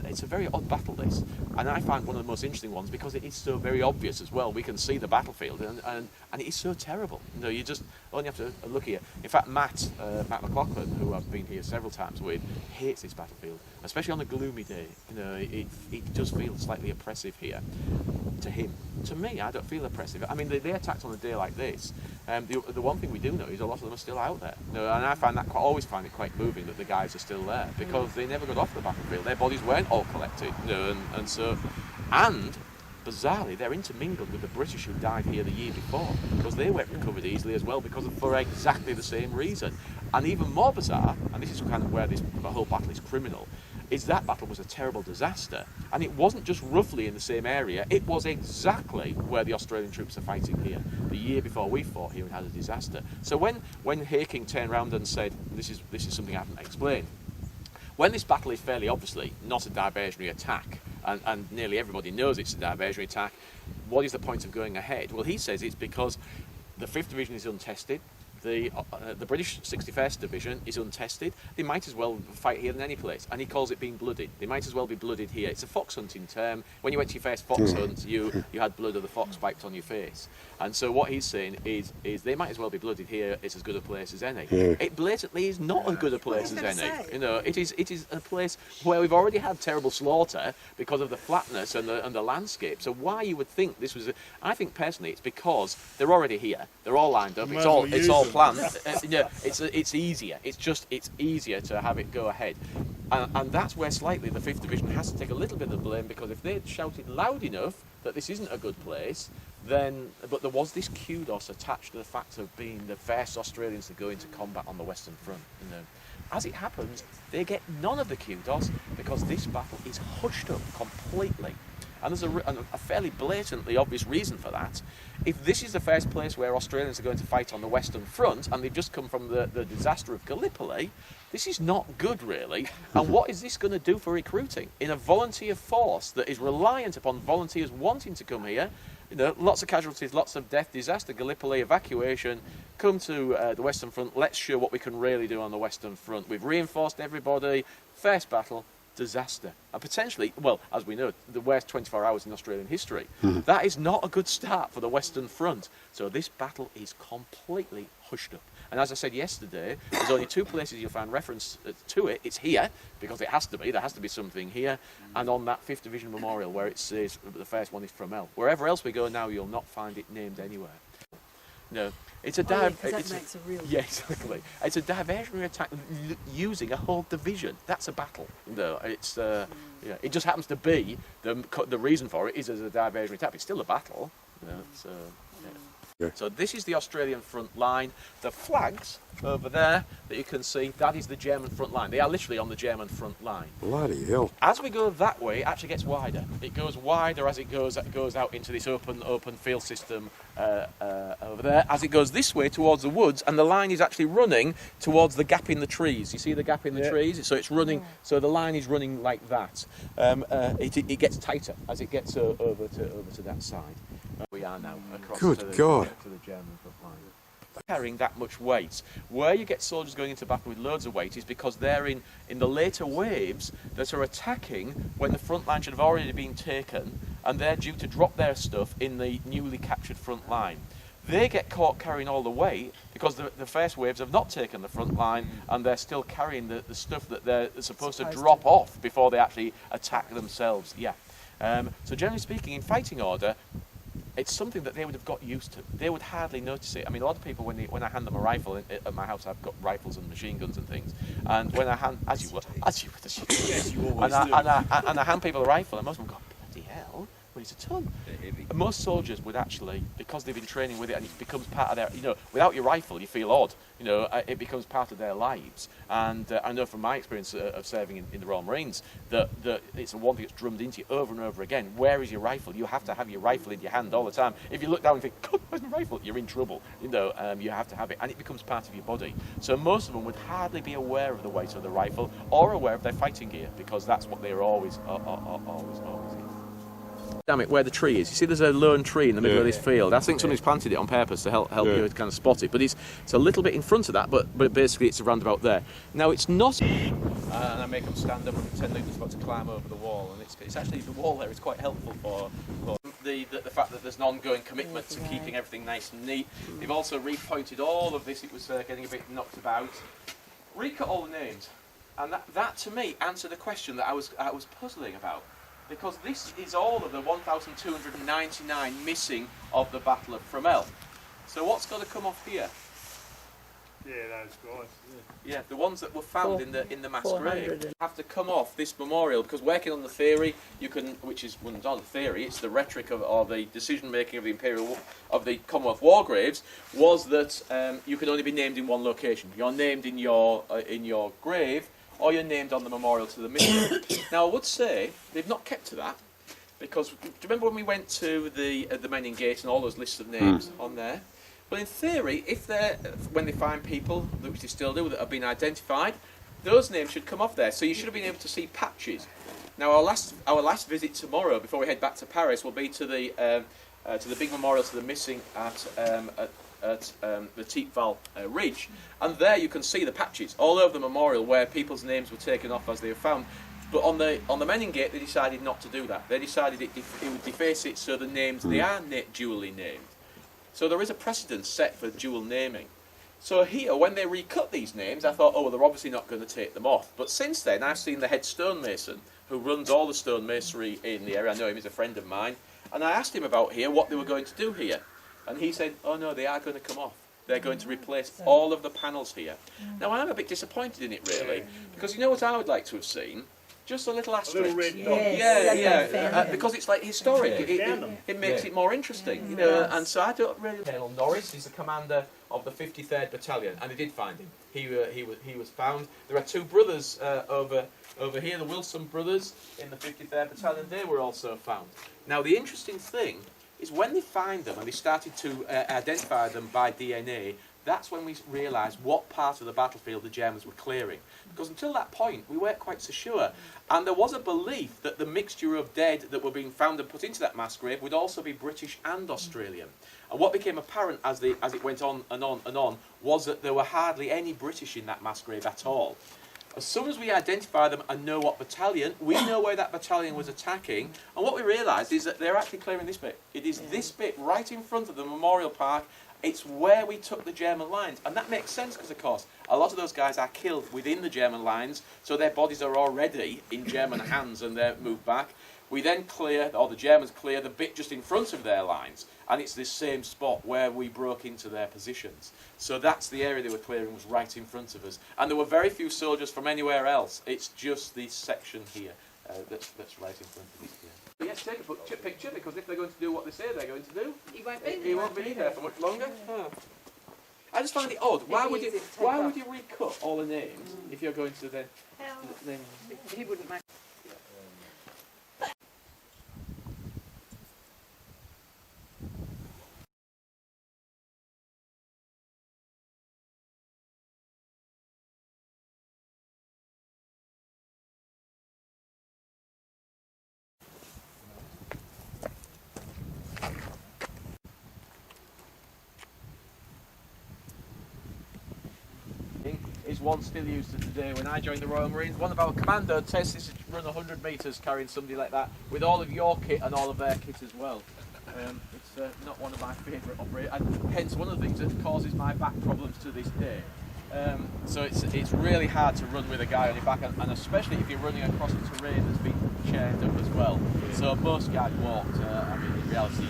It's a very odd battle, this, and I find one of the most interesting ones because it is so very obvious as well. We can see the battlefield, and it is so terrible. You know, you just only have to look here. In fact, Matt McLaughlin, who I've been here several times with, hates this battlefield, especially on a gloomy day. You know, it does feel slightly oppressive here. To him, to me, I don't feel oppressive. I mean, they attacked on a day like this. The one thing we do know is a lot of them are still out there. You know, and I always find it quite moving that the guys are still there because they never got off the battlefield. Their bodies weren't all collected, you know, and bizarrely, they're intermingled with the British who died here the year before, because they weren't recovered easily as well, for exactly the same reason. And even more bizarre, and this is kind of where the whole battle is criminal, is that battle was a terrible disaster. And it wasn't just roughly in the same area, it was exactly where the Australian troops are fighting here. The year before we fought here, it had a disaster. So when Haking turned around and said, this is something I haven't explained, when this battle is fairly obviously not a diversionary attack, and nearly everybody knows it's a diversionary attack, what is the point of going ahead? Well, he says it's because the 5th Division is untested, the British 61st Division is untested, they might as well fight here than any place, and he calls it being blooded. They might as well be blooded here. It's a fox hunting term. When you went to your first fox hunt, you had blood of the fox wiped on your face. And so what he's saying is they might as well be blooded here. It's as good a place as any. It blatantly is not as good a place as any. You know, it is a place where we've already had terrible slaughter because of the flatness and the landscape. So why you would think this was? I think personally, it's because they're already here. They're all lined up. It's all planned. It's easier. It's easier to have it go ahead. And that's where slightly the 5th Division has to take a little bit of the blame, because if they'd shouted loud enough that this isn't a good place, but there was this kudos attached to the fact of being the first Australians to go into combat on the Western Front. You know, as it happens, they get none of the kudos because this battle is hushed up completely. And there's a fairly blatantly obvious reason for that. If this is the first place where Australians are going to fight on the Western Front, and they've just come from the disaster of Gallipoli, this is not good, really. And what is this going to do for recruiting? In a volunteer force that is reliant upon volunteers wanting to come here, you know, lots of casualties, lots of death, disaster, Gallipoli, evacuation, come to the Western Front, let's show what we can really do on the Western Front. We've reinforced everybody, first battle, disaster, and potentially, well, as we know, the worst 24 hours in Australian history. That is not a good start for the Western Front. So this battle is completely hushed up. And as I said yesterday, there's only 2 places you'll find reference to it. It's here, because it has to be. There has to be something here. And on that 5th Division memorial, where it says the first one is Fromelles. Wherever else we go now, you'll not find it named anywhere. No, it's a yeah, exactly. It's a diversionary attack using a whole division. That's a battle. No, it's yeah. It just happens to be the reason for it is as a diversionary attack. It's still a battle. You know, it's, yeah. So this is the Australian front line. The flags over there that you can see, that is the German front line. They are literally on the German front line. Bloody hell. As we go that way, it actually gets wider. It goes wider as it goes out into this open field system over there. As it goes this way towards the woods, and the line is actually running towards the gap in the trees. You see the gap in the trees? So it's running. So the line is running like that. It gets tighter as it gets over to that side. We are now across to the German front line. Carrying that much weight. Where you get soldiers going into battle with loads of weight is because they're in the later waves that are attacking when the front line should have already been taken, and they're due to drop their stuff in the newly captured front line. They get caught carrying all the weight because the first waves have not taken the front line and they're still carrying the stuff that they're supposed to drop off before they actually attack themselves. Yeah. So generally speaking, in fighting order, it's something that they would have got used to. They would hardly notice it. I mean, a lot of people, when I hand them a rifle at my house, I've got rifles and machine guns and things. And when I hand, as you always do, and I hand people a rifle, and most of them go, bloody hell, well, it's a ton. Most soldiers would actually, because they've been training with it and it becomes part of their, without your rifle you feel odd, it becomes part of their lives. And I know from my experience of serving in the Royal Marines that it's one thing that's drummed into you over and over again. Where is your rifle? You have to have your rifle in your hand all the time. If you look down and think, God, where's my rifle? You're in trouble. You have to have it, and it becomes part of your body. So most of them would hardly be aware of the weight of the rifle or aware of their fighting gear, because that's what they're always in. Damn it, where the tree is. You see there's a lone tree in the middle of this field. I think somebody's planted it on purpose to help you kind of spot it. But it's a little bit in front of that, but basically it's around about there. Now it's not... and I make them stand up and pretend they're just about to climb over the wall. And it's actually, the wall there is quite helpful for the fact that there's an ongoing commitment to keeping everything nice and neat. They've also repointed all of this. It was getting a bit knocked about. Recut all the names. And that to me answered a question that I was puzzling about. Because this is all of the 1,299 missing of the Battle of Fromelles. So what's got to come off here? Yeah, those guys. Yeah, the ones that were found in the mass grave have to come off this memorial, because working on the theory, which is well, not a theory, it's the rhetoric of the decision making of the Commonwealth War Graves, was that you can only be named in one location. You're named in your grave, or you're named on the memorial to the missing. Now, I would say they've not kept to that, because do you remember when we went to the Menin Gate and all those lists of names on there? Well, in theory, when they find people, which they still do, that have been identified, those names should come off there. So you should have been able to see patches. Now, our last visit tomorrow, before we head back to Paris, will be to the big memorial to the missing at the Vimy Ridge, and there you can see the patches all over the memorial where people's names were taken off as they were found. But on the Menin Gate, they decided not to do that. They decided it would deface it, so the names they are dually named. So there is a precedent set for dual naming. So here, when they recut these names, I thought, oh, well, they're obviously not going to take them off. But since then, I've seen the head stonemason, who runs all the stonemasonry in the area. I know him, he's a friend of mine. And I asked him about here, what they were going to do here. And he said, oh no, they are going to come off. They're going to replace all of the panels here. Now, I'm a bit disappointed in it, really, because you know what I would like to have seen? Just a little asterisk. A little red dot. Yeah. Because it's like historic. It makes it more interesting, And so I don't really. Colonel Norris is the commander of the 53rd Battalion, and they did find him. He was found. There are two brothers over here, the Wilson brothers in the 53rd Battalion. They were also found. Now, the interesting thing is when they find them and they started to identify them by DNA, that's when we realised what part of the battlefield the Germans were clearing. Because until that point, we weren't quite so sure. And there was a belief that the mixture of dead that were being found and put into that mass grave would also be British and Australian. And what became apparent as it went on and on and on was that there were hardly any British in that mass grave at all. As soon as we identify them and know what battalion, we know where that battalion was attacking, and what we realised is that they're actually clearing this bit. It is this bit right in front of the memorial park. It's where we took the German lines, and that makes sense because, of course, a lot of those guys are killed within the German lines, so their bodies are already in German hands and they're moved back. We then clear, or the Germans clear, the bit just in front of their lines, and it's this same spot where we broke into their positions. So that's the area they were clearing, was right in front of us. And there were very few soldiers from anywhere else. It's just this section here that's right in front of us here. But yes, take a picture, because if they're going to do what they say they're going to do, he won't be there for much longer. I just find it odd. Why would you recut all the names if you're going to then? He wouldn't make. Is one still used to today. When I joined the Royal Marines, one of our commando tests is to run 100 metres carrying somebody like that with all of your kit and all of their kit as well. It's not one of my favourite operations, and hence one of the things that causes my back problems to this day. So it's really hard to run with a guy on your back, and especially if you're running across a terrain that's been chained up as well. So most guys walked. I mean, in reality,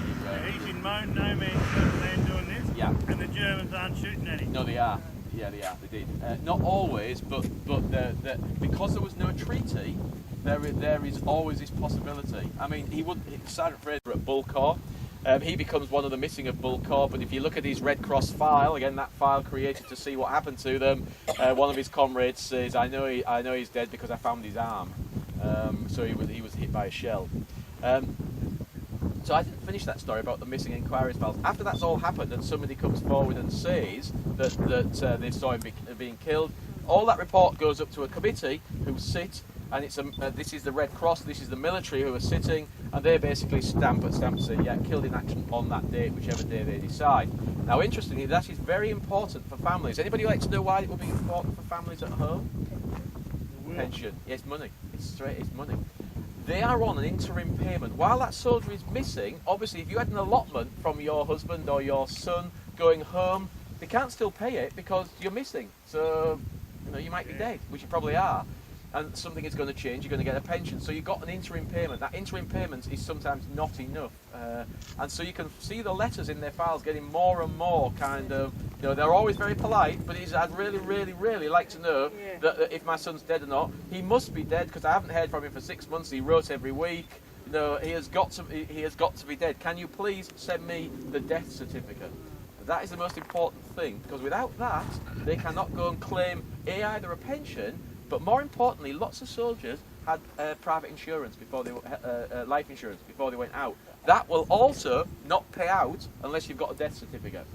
he's in no man's land doing this. Yeah. And the Germans aren't shooting at him. No, they are. Yeah, they are. They did. Not always, but because there was no treaty, there is always this possibility. I mean, Sergeant Fraser at Bullecourt. He becomes one of the missing of Bullecourt, but if you look at his Red Cross file, again that file created to see what happened to them, one of his comrades says, I know he's dead because I found his arm. So he was hit by a shell. So I didn't finish that story about the missing inquiries files. After that's all happened and somebody comes forward and says that they saw him being killed, all that report goes up to a committee who sit, and this is the Red Cross, this is the military who are sitting, and they basically stamp and say, yeah, killed in action on that date, whichever day they decide. Now, interestingly, that is very important for families. Anybody like to know why it would be important for families at home? Pension. Yes, money. It's money. They are on an interim payment. While that soldier is missing, obviously, if you had an allotment from your husband or your son going home, they can't still pay it because you're missing. So, you might be dead, which you probably are. And something is going to change, you're going to get a pension. So you've got an interim payment. That interim payment is sometimes not enough. And so you can see the letters in their files getting more and more kind of, they're always very polite, but I'd really, really, really like to know that if my son's dead or not. He must be dead because I haven't heard from him for 6 months. He wrote every week. He has got to be dead. Can you please send me the death certificate? That is the most important thing, because without that, they cannot go and claim either a pension, but more importantly, lots of soldiers had private insurance before they life insurance before they went out. That will also not pay out unless you've got a death certificate.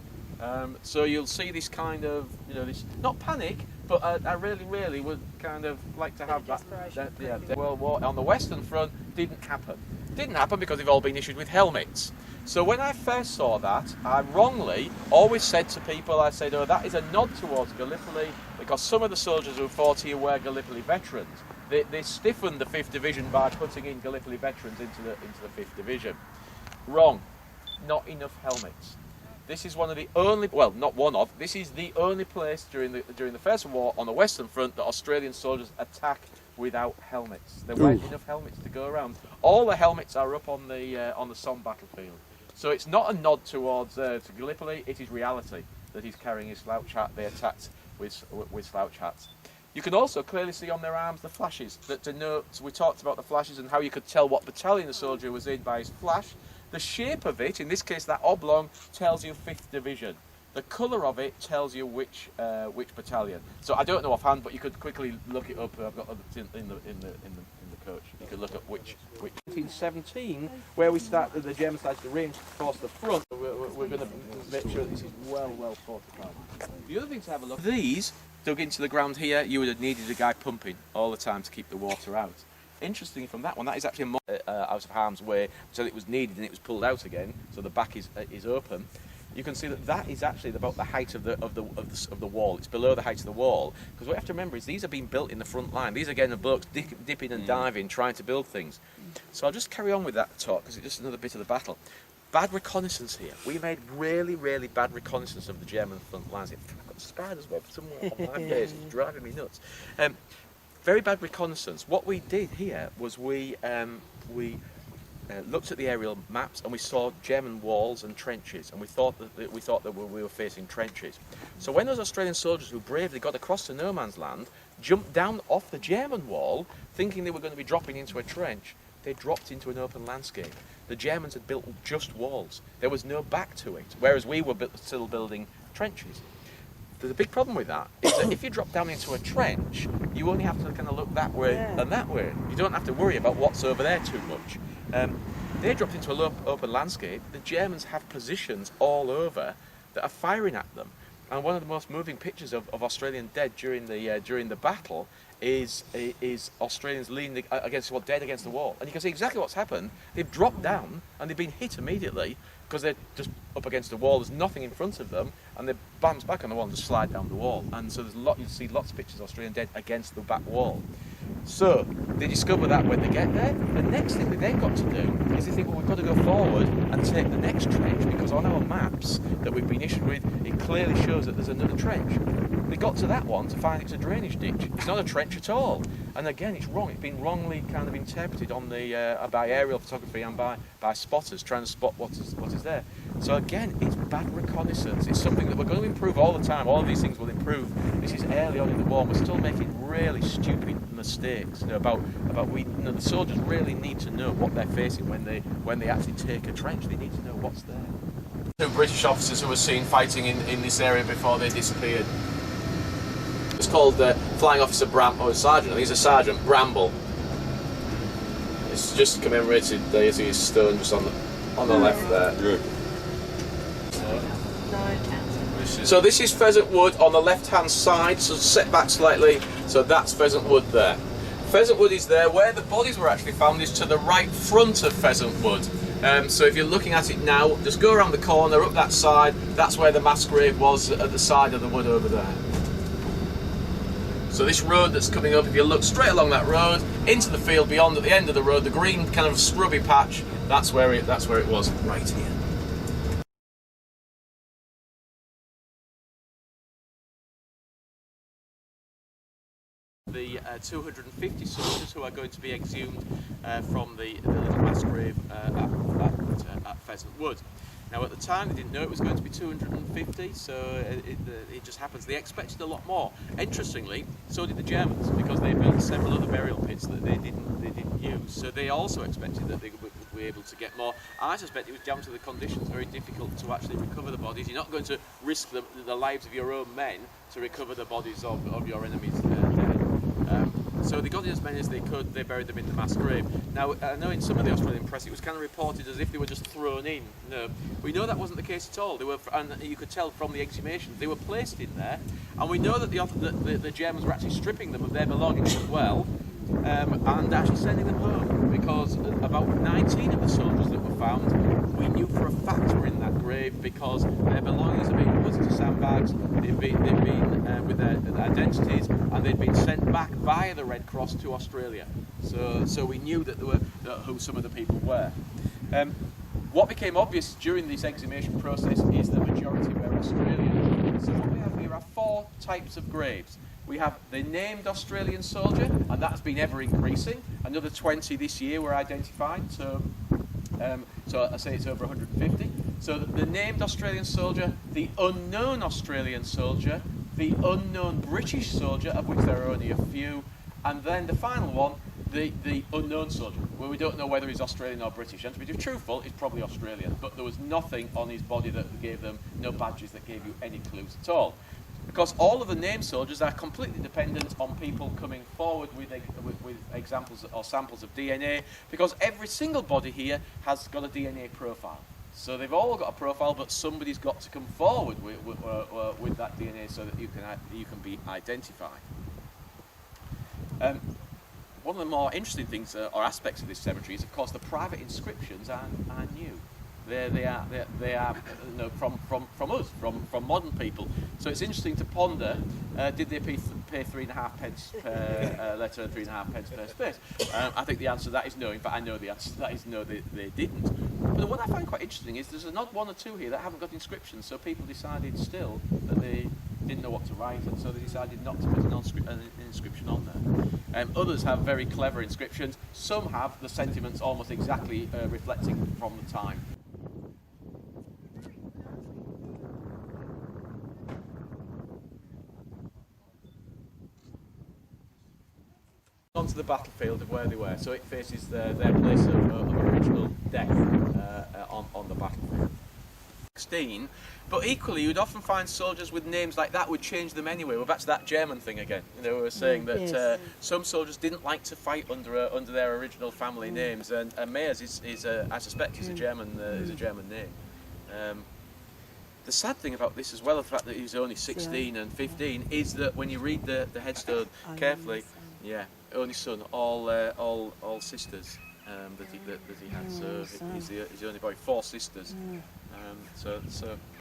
So you'll see this kind of, this not panic, but I really, really would kind of like to have that. The World War on the Western Front didn't happen. Didn't happen because they've all been issued with helmets. So when I first saw that, I wrongly always said to people, I said, oh, that is a nod towards Gallipoli, because some of the soldiers who fought here were Gallipoli veterans. They stiffened the 5th Division by putting in Gallipoli veterans into the 5th Division. Wrong. Not enough helmets. This is one of the only, well, not one of, this is the only place during the First World War on the Western Front that Australian soldiers attack without helmets. There weren't enough helmets to go around. All the helmets are up on the Somme battlefield. So it's not a nod towards to Gallipoli, it is reality that he's carrying his slouch hat. They attacked with slouch hats. You can also clearly see on their arms the flashes that denote, we talked about the flashes and how you could tell what battalion the soldier was in by his flash. The shape of it, in this case that oblong, tells you 5th Division. The colour of it tells you which battalion. So I don't know offhand, but you could quickly look it up. I've got in the coach. You could look at which. 1917, where the Germans started to reinforce the front. We're going to make sure that this is well fortified. The other thing to have a look. These dug into the ground here, you would have needed a guy pumping all the time to keep the water out. Interestingly, from that one, that is actually out of harm's way, so it was needed and it was pulled out again, so the back is open. You can see that is actually about the height of the wall. It's below the height of the wall, because what you have to remember is these are being built in the front line. These again are blokes dipping and diving, trying to build things. So I'll just carry on with that talk because it's just another bit of the battle. Bad reconnaissance here. We made really, really bad reconnaissance of the German front lines. I've got a spider's web somewhere on my face. It's driving me nuts. Very bad reconnaissance. What we did here was we looked at the aerial maps and we saw German walls and trenches, and we thought that we were facing trenches. So when those Australian soldiers who bravely got across to no man's land jumped down off the German wall, thinking they were going to be dropping into a trench, they dropped into an open landscape. The Germans had built just walls. There was no back to it, whereas we were still building trenches. There's a big problem with that, is that if you drop down into a trench, you only have to kind of look that way and that way. You don't have to worry about what's over there too much. They dropped into an open landscape. The Germans have positions all over that are firing at them. And one of the most moving pictures of Australian dead during the battle is Australians leaning dead against the wall. And you can see exactly what's happened. They've dropped down and they've been hit immediately because they're just up against the wall. There's nothing in front of them, and they bounce back on the wall and just slide down the wall. And so you see lots of pictures of Australian dead against the back wall. So they discover that when they get there, the next thing that they've got to do is they think, well, we've got to go forward and take the next trench, because on our maps that we've been issued with, it clearly shows that there's another trench. They got to that one to find it's a drainage ditch. It's not a trench at all. And again, it's wrong. It's been wrongly kind of interpreted on the by aerial photography and by spotters trying to spot what is there. So again, it's bad reconnaissance. It's something that we're going to improve all the time. All of these things will improve. This is early on in the war. We're still making really stupid mistakes. About the soldiers really need to know what they're facing when they actually take a trench. They need to know what's there. Two British officers who were seen fighting in this area before they disappeared. It's called Flying Officer Sergeant. I think he's a Sergeant Bramble. It's just commemorated. There's his stone just on the left there. Good. So this is Pheasant Wood on the left-hand side, so set back slightly. So that's Pheasant Wood there. Pheasant Wood is there. Where the bodies were actually found is to the right front of Pheasant Wood. So if you're looking at it now, just go around the corner, up that side. That's where the mass grave was, at the side of the wood over there. So this road that's coming up, if you look straight along that road, into the field beyond, at the end of the road, the green kind of scrubby patch, that's where it was, right here. The 250 soldiers who are going to be exhumed from the little mass grave at Pheasant Wood. Now at the time they didn't know it was going to be 250, so it just happens. They expected a lot more. Interestingly, so did the Germans, because they built several other burial pits that they didn't use. So they also expected that they would be able to get more. I suspect it was down to the conditions, very difficult to actually recover the bodies. You're not going to risk the lives of your own men to recover the bodies of your enemies dead. So they got in as many as they could, they buried them in the mass grave. Now, I know in some of the Australian press it was kind of reported as if they were just thrown in. No, we know that wasn't the case at all. They were, and you could tell from the exhumations, they were placed in there. And we know that the Germans were actually stripping them of their belongings as well, and actually sending them home, because about 19 of the soldiers that were found, we knew for a fact were in that grave, because their belongings had been put into sandbags, they'd been with their identities, and they'd been sent back via the Red Cross to Australia. So we knew that there were who some of the people were. What became obvious during this exhumation process is the majority were Australian. So what we have here are 4 types of graves. We have the named Australian soldier, and that's been ever increasing. Another 20 this year were identified, so I say it's over 150. So the named Australian soldier, the unknown Australian soldier, the unknown British soldier, of which there are only a few, and then the final one, the unknown soldier, where we don't know whether he's Australian or British. And to be truthful, he's probably Australian, but there was nothing on his body that gave them, no badges that gave you any clues at all. Because all of the named soldiers are completely dependent on people coming forward with examples or samples of DNA, because every single body here has got a DNA profile. So they've all got a profile, but somebody's got to come forward with that DNA so that you can be identified. One of the more interesting things or aspects of this cemetery is, of course, the private inscriptions are new. They are you know, from us, from modern people. So it's interesting to ponder, did they pay 3.5 pence per letter and 3.5 pence per space? I think the answer to that is no. In fact, I know the answer to that is no, they didn't. But what I find quite interesting is there's an odd 1 or 2 here that haven't got inscriptions, so people decided still that they didn't know what to write, and so they decided not to put an inscription on there. Others have very clever inscriptions. Some have the sentiments almost exactly reflecting from the time. Onto the battlefield of where they were, so it faces their place of original death on the battlefield. 16, but equally you'd often find soldiers with names like that would change them anyway. We're back to that German thing again. You know, we were saying that some soldiers didn't like to fight under their original family names, and Amiens is I suspect is a German name. The sad thing about this, as well as the fact that he's only 16 and 15, is that when you read the headstone carefully, yeah, only son, all sisters that he had. So he's the only boy, 4 sisters. So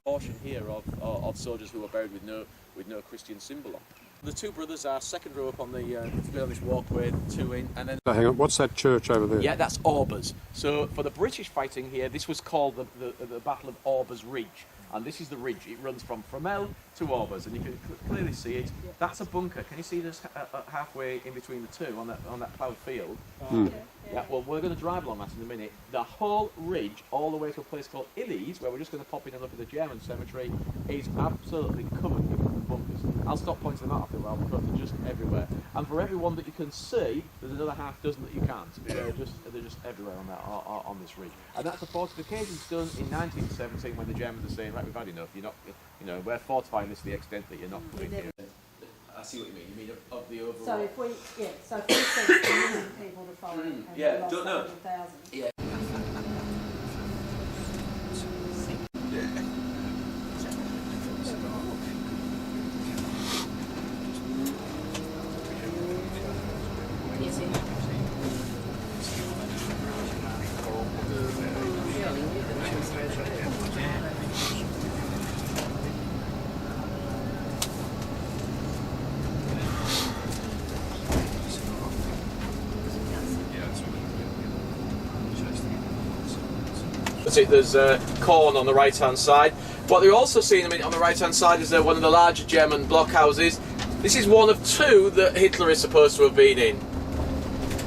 portion here of soldiers who were buried with no Christian symbol on. The two brothers are second row up on this walkway, two in, and then... Hang on, what's that church over there? Yeah, that's Aubers. So for the British fighting here, this was called the Battle of Aubers Ridge. And this is the ridge. It runs from Fromelles to Aubers, and you can clearly see it. That's a bunker. Can you see this halfway in between the two on that ploughed field? Yeah, well, we're going to drive along that in a minute. The whole ridge, all the way to a place called Amiens, where we're just going to pop in and look at the German cemetery, is absolutely covered with bunkers. I'll stop pointing them out after a while because they're just everywhere. And for every one that you can see, there's another half dozen that you can't. They're just everywhere on this ridge. And that's a fortification done in 1917 when the Germans are saying, right, we've had enough. You're not, we're fortifying this to the extent that you're not coming here. I see what you mean. You mean of the overall. So if we said 1 million people to follow, and we lost don't know. 100,000. Yeah. There's corn on the right hand side. What they're also seeing on the right hand side is one of the larger German blockhouses. This is one of two that Hitler is supposed to have been in.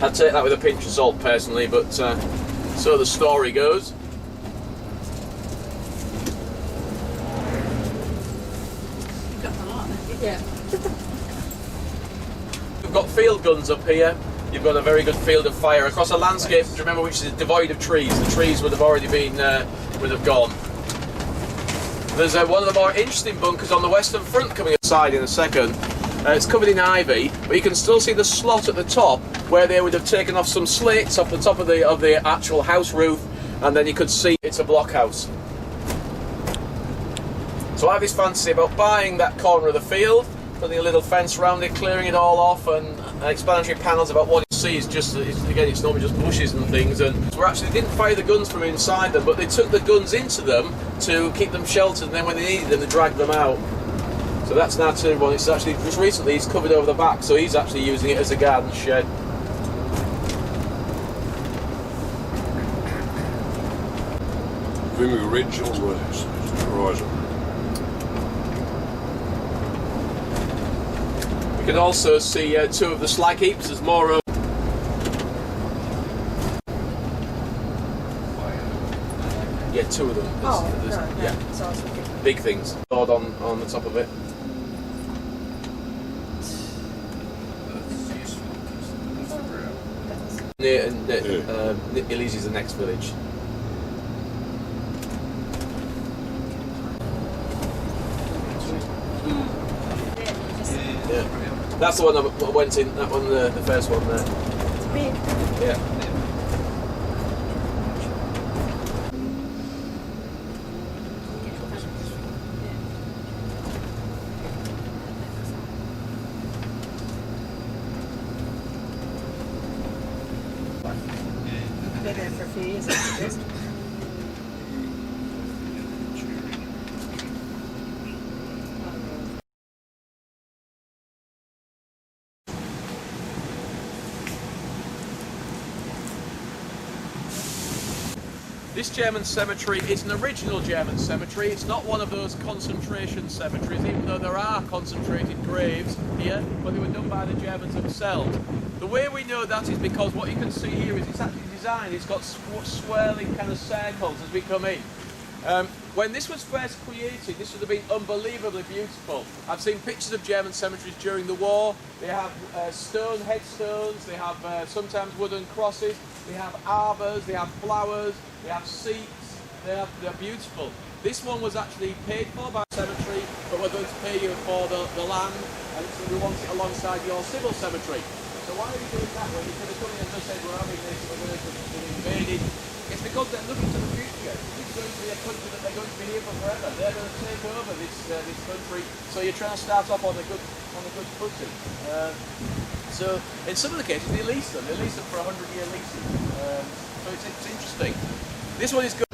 I'd take that with a pinch of salt personally, but so the story goes. Yeah. We've got field guns up here. You've got a very good field of fire across a landscape, remember, which is devoid of trees. The trees would have already been, would have gone. There's one of the more interesting bunkers on the western front coming inside in a second. It's covered in ivy, but you can still see the slot at the top where they would have taken off some slates off the top of the actual house roof, and then you could see it's a blockhouse. So I have this fantasy about buying that corner of the field, putting a little fence around it, clearing it all off, and explanatory panels about what you see is just, again, it's normally just bushes and things. And we actually didn't fire the guns from inside them, but they took the guns into them to keep them sheltered, and then when they needed them, they dragged them out. So that's now turned one. It's actually, just recently, he's covered over the back, so he's actually using it as a garden shed. Vimy Ridge on the horizon. You can also see two of the slag heaps. There's more of two of them. Yeah. So I was thinking. Big things on the top of it. Amiens is the next village. Yeah. That's the one that went in, that one, the first one there. It's big. Yeah. Been there for a few years, I suggest. This German cemetery is an original German cemetery. It's not one of those concentration cemeteries, even though there are concentrated graves here, but they were done by the Germans themselves. The way we know that is because what you can see here is it's actually designed, it's got swirling kind of circles as we come in. When this was first created, this would have been unbelievably beautiful. I've seen pictures of German cemeteries during the war. They have stone headstones, they have sometimes wooden crosses, they have arbors, they have flowers, they have seats, they're beautiful. This one was actually paid for by the cemetery, but we're going to pay you for the land, and we want it alongside your civil cemetery. So why are you doing that when you could have come in and just said, we're having this, we're going to be invaded? It's because they're looking to the future. This is going to be a country that they're going to be here for forever. They're going to take over this country. So you're trying to start off on a good footing. So in some of the cases they lease them. They lease them for 100-year leases. So it's interesting. This one is good.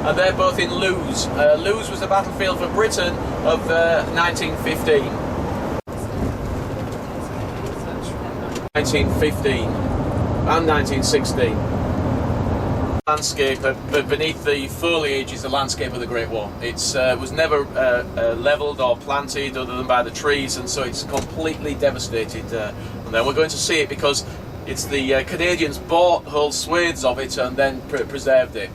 and they're both in Lewes. Lewes was the battlefield for Britain of 1915. 1915 and 1916. Landscape beneath the foliage is the landscape of the Great War. It was never levelled or planted other than by the trees, and so it's completely devastated. And then we're going to see it because it's the Canadians bought whole swathes of it and then preserved it,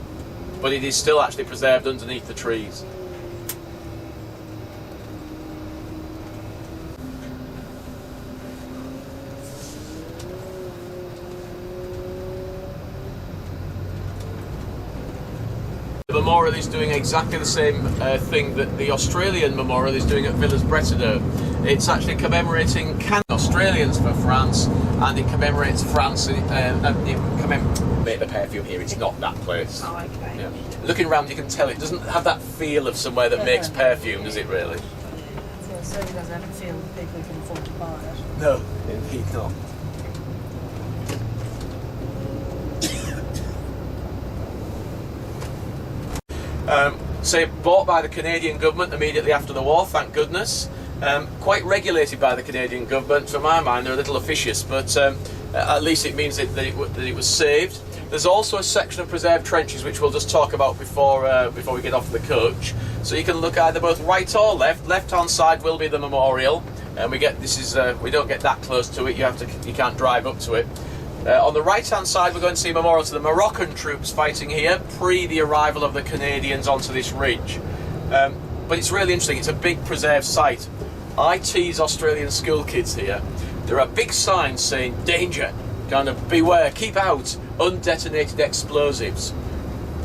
but it is still actually preserved underneath the trees. The memorial is doing exactly the same thing that the Australian memorial is doing at Villers-Bretonneux. It's actually commemorating Australians for France, and it commemorates France. Make the perfume here. It's not that place. Oh, okay. Yeah. Looking around, you can tell it doesn't have that feel of somewhere that makes perfume, does it really? So it certainly doesn't have a feel that people can afford to buy it. No, indeed not. Say bought by the Canadian government immediately after the war, thank goodness. Quite regulated by the Canadian government. To my mind, they're a little officious, but at least it means that it was saved. There's also a section of preserved trenches which we'll just talk about before we get off the coach. So you can look either both right or left. Left-hand side will be the memorial, and we don't get that close to it. You can't drive up to it. On the right-hand side, we're going to see a memorial to the Moroccan troops fighting here pre the arrival of the Canadians onto this ridge. But it's really interesting. It's a big preserved site. I tease Australian school kids here. There are big signs saying danger, kind of beware, keep out, undetonated explosives.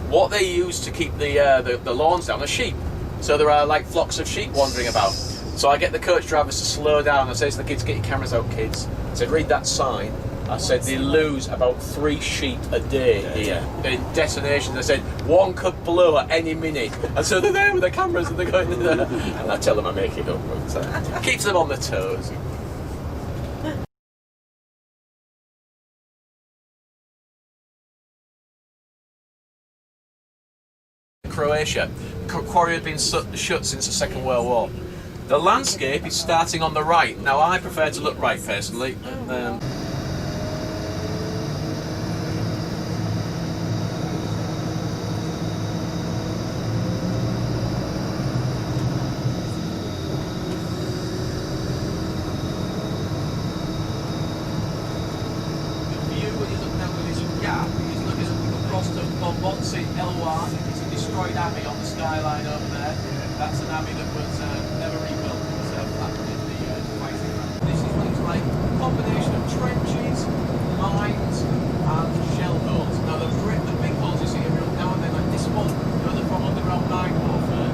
What they use to keep the lawns down are sheep. So there are like flocks of sheep wandering about. So I get the coach drivers to slow down. I say to the kids, get your cameras out, kids. I said, read that sign. I said they lose about 3 sheep a day here in detonations. I said one could blow at any minute, and so they're there with their cameras and they're going there. And I tell them I make it up, but keeps them on their toes. Croatia, quarry had been shut since the Second World War. The landscape is starting on the right. Now I prefer to look right personally. It's a destroyed abbey on the skyline over there. That's an abbey that was never rebuilt. It was flattened in the fighting ground. This is what it's like: a combination of trenches, mines, and shell holes. Now the big holes you see every now and then, like this one, those are from underground mine warfare.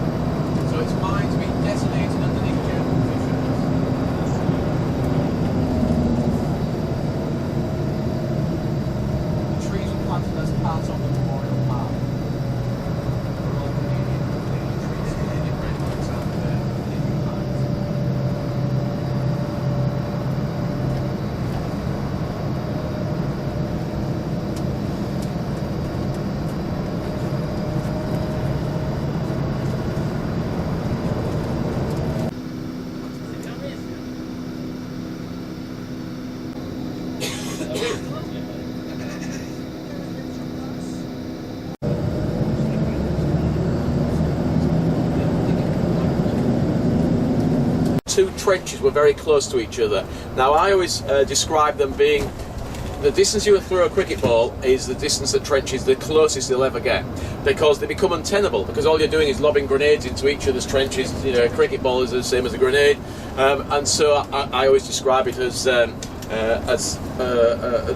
So it's mines being detonated underneath German positions. The trees were planted as part of the memorial park. Two trenches were very close to each other. Now I always describe them being the distance you would throw a cricket ball is the distance that trenches the closest they'll ever get, because they become untenable, because all you're doing is lobbing grenades into each other's trenches. You know, a cricket ball is the same as a grenade, and so I always describe it as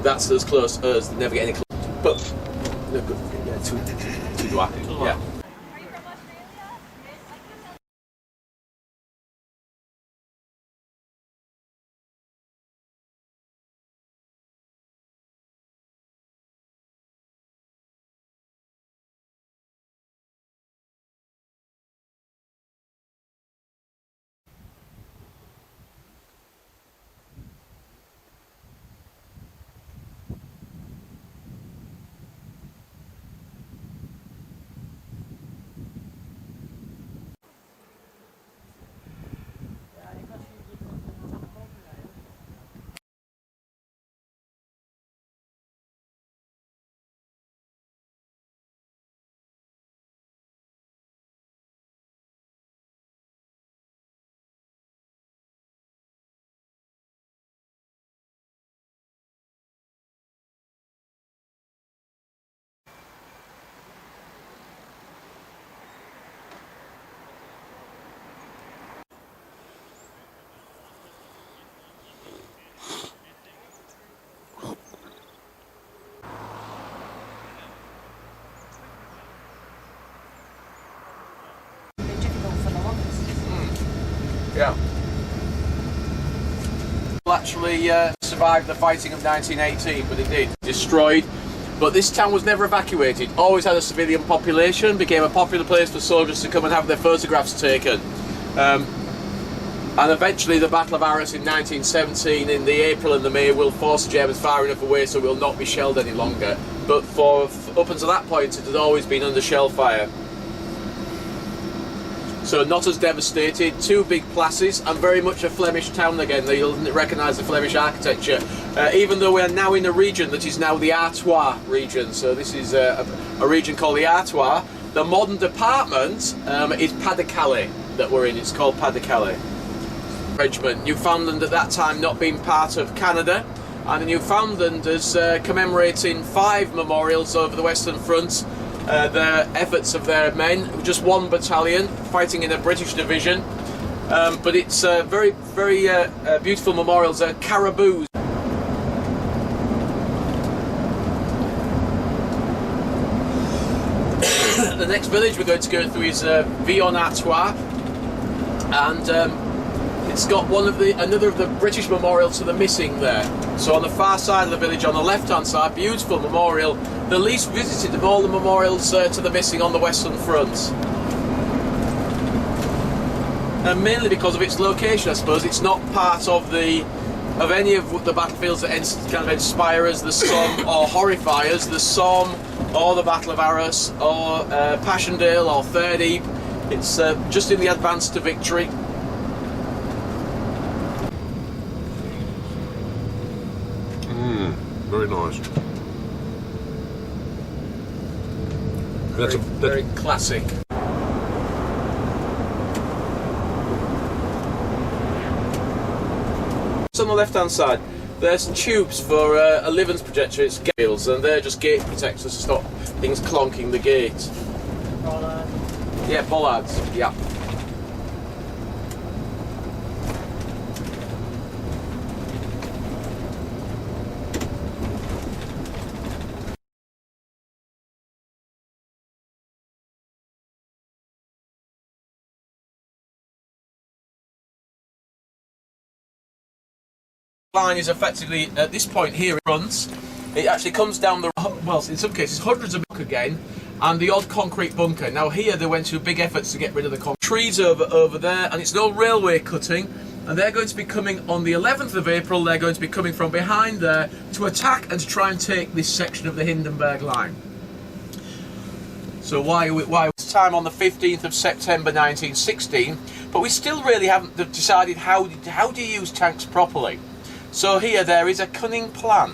that's as close as they never get any closer. But no good. Yeah, too do I. Yeah. actually survived the fighting of 1918, but it did. Destroyed. But this town was never evacuated. Always had a civilian population, became a popular place for soldiers to come and have their photographs taken. And eventually the Battle of Arras in 1917 in the April and the May will force the Germans far enough away so we'll not be shelled any longer. But up until that point it had always been under shell fire. So not as devastated, 2 big places and very much a Flemish town again. You'll recognise the Flemish architecture. Even though we are now in a region that is now the Artois region. So this is a region called the Artois. The modern department is Pas-de-Calais that we're in. It's called Pas-de-Calais. Regiment. Newfoundland at that time not being part of Canada, and the Newfoundlanders commemorating 5 memorials over the Western Front, the efforts of their men, just 1 battalion fighting in a British division, but it's very, very beautiful memorials, caribous. The next village we're going to go through is Vion-Artois, and it's got another of the British memorials to the missing there. So on the far side of the village, on the left-hand side, beautiful memorial, the least visited of all the memorials to the missing on the Western Front. And mainly because of its location, I suppose. It's not part of any of the battlefields that kind of inspire us, the Somme, or horrify us, the Somme, or the Battle of Arras, or Passchendaele, or Third Ypres. It's just in the advance to victory. Very nice. Very classic. On the left hand side there's tubes for a Livens projector, it's gales, and they're just gate protectors to stop things clonking the gate. Bollards. Yeah, bollards, yeah. Line is effectively at this point here it runs. It actually comes down the well, in some cases hundreds of bunker again, and the odd concrete bunker. Now here they went through big efforts to get rid of the concrete. Trees over there, and it's an old railway cutting, and they're going to be coming on the 11th of April. They're going to be coming from behind there to attack and to try and take this section of the Hindenburg line. So why this time on the 15th of September 1916? But we still really haven't decided how do you use tanks properly. So here there is a cunning plan.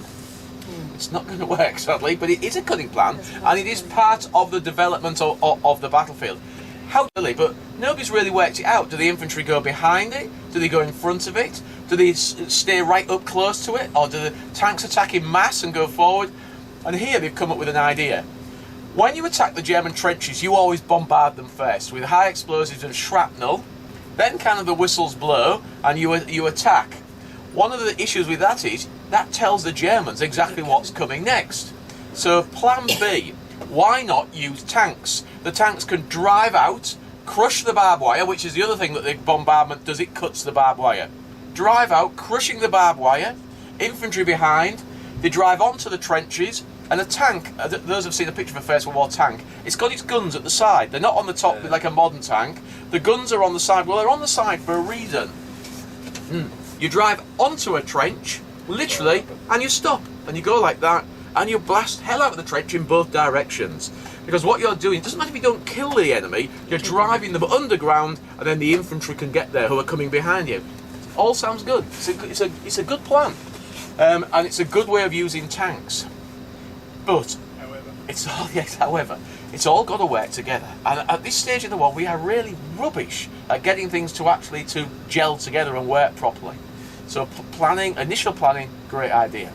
It's not going to work sadly, but it is a cunning plan, and it is part of the development of the battlefield. How really? But nobody's really worked it out. Do the infantry go behind it? Do they go in front of it? Do they stay right up close to it? Or do the tanks attack in mass and go forward? And here they've come up with an idea. When you attack the German trenches, you always bombard them first with high explosives and shrapnel, then kind of the whistles blow and you attack. One of the issues with that is, that tells the Germans exactly what's coming next. So plan B, why not use tanks? The tanks can drive out, crush the barbed wire, which is the other thing that the bombardment does, it cuts the barbed wire. Drive out, crushing the barbed wire, infantry behind, they drive onto the trenches, and a tank, those who've seen a picture of a First World War tank, it's got its guns at the side. They're not on the top like a modern tank. The guns are on the side. Well, they're on the side for a reason. You drive onto a trench, literally, and you stop, and you go like that, and you blast hell out of the trench in both directions. Because what you're doing, it doesn't matter if you don't kill the enemy, you're driving them underground, and then the infantry can get there who are coming behind you. All sounds good. It's a good plan, and it's a good way of using tanks. But however, it's all got to work together. And at this stage of the war, we are really rubbish at getting things to gel together and work properly. So initial planning, great idea.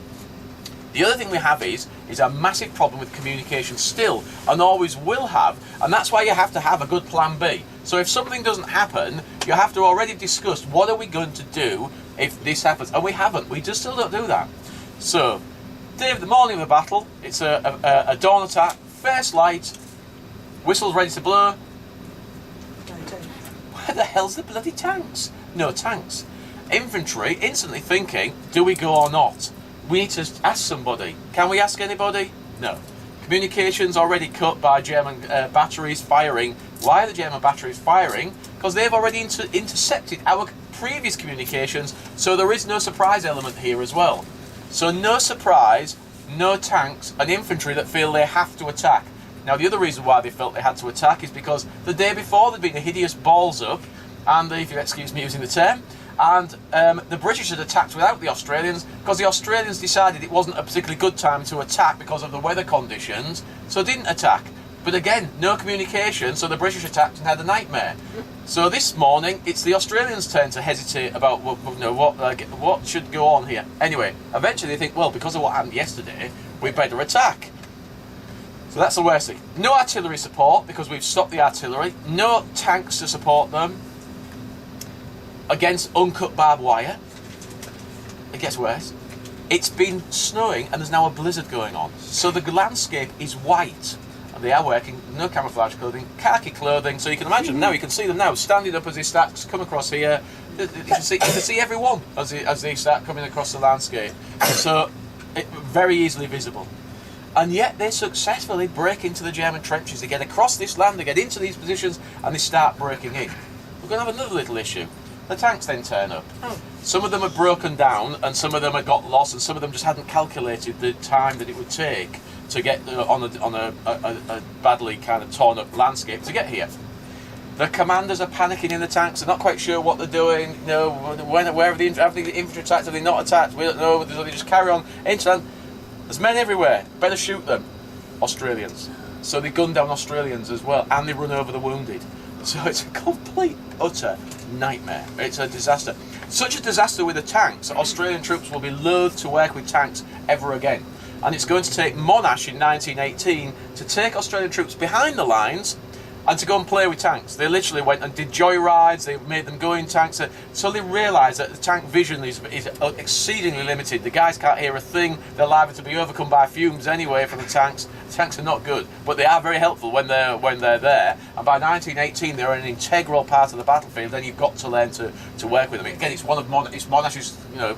The other thing we have is a massive problem with communication still, and always will have, and that's why you have to have a good plan B. So if something doesn't happen, you have to already discuss what are we going to do if this happens, and we haven't. We just still don't do that. So, the morning of the battle, it's a dawn attack, first light, whistles ready to blow. Where the hell's the bloody tanks? No tanks. infantry instantly thinking, do we go or not? We need to ask somebody. Can we ask anybody? No. Communications already cut by German batteries firing. Why are the German batteries firing? Because they've already intercepted our previous communications, so there is no surprise element here as well. So no surprise, no tanks, and infantry that feel they have to attack. Now the other reason why they felt they had to attack is because the day before there'd been a hideous balls up, and if you excuse me using the term, and the British had attacked without the Australians because the Australians decided it wasn't a particularly good time to attack because of the weather conditions, so didn't attack. But again, no communication, so the British attacked and had a nightmare. So this morning, it's the Australians' turn to hesitate about what should go on here. Anyway, eventually they think, well, because of what happened yesterday, we better attack. So that's the worst thing. No artillery support, because we've stopped the artillery. No tanks to support them. Against uncut barbed wire. It gets worse. It's been snowing and there's now a blizzard going on. So the landscape is white. And they are wearing no camouflage clothing, khaki clothing. So you can imagine now, you can see them now standing up as they start to come across here. You can see everyone as they start coming across the landscape. So very easily visible. And yet they successfully break into the German trenches. They get across this land, they get into these positions, and they start breaking in. We're going to have another little issue. The tanks then turn up. Some of them are broken down, and some of them have got lost, and some of them just hadn't calculated the time that it would take to get on a badly kind of torn up landscape to get here. The commanders are panicking in the tanks. They're not quite sure what they're doing. You know, where have the infantry attacked? Have they not attacked? We don't know. They just carry on into them. There's men everywhere. Better shoot them. Australians. So they gun down Australians as well, and they run over the wounded. So it's a complete, utter nightmare. It's a disaster. Such a disaster with the tanks, Australian troops will be loath to work with tanks ever again. And it's going to take Monash in 1918 to take Australian troops behind the lines and to go and play with tanks. They literally went and did joyrides, they made them go in tanks, so they realised that the tank vision is exceedingly limited. The guys can't hear a thing, they're liable to be overcome by fumes anyway from the tanks. The tanks are not good, but they are very helpful when they're there, and by 1918 they're an integral part of the battlefield. Then you've got to learn to work with them. Again, it's one of Monash's, you know,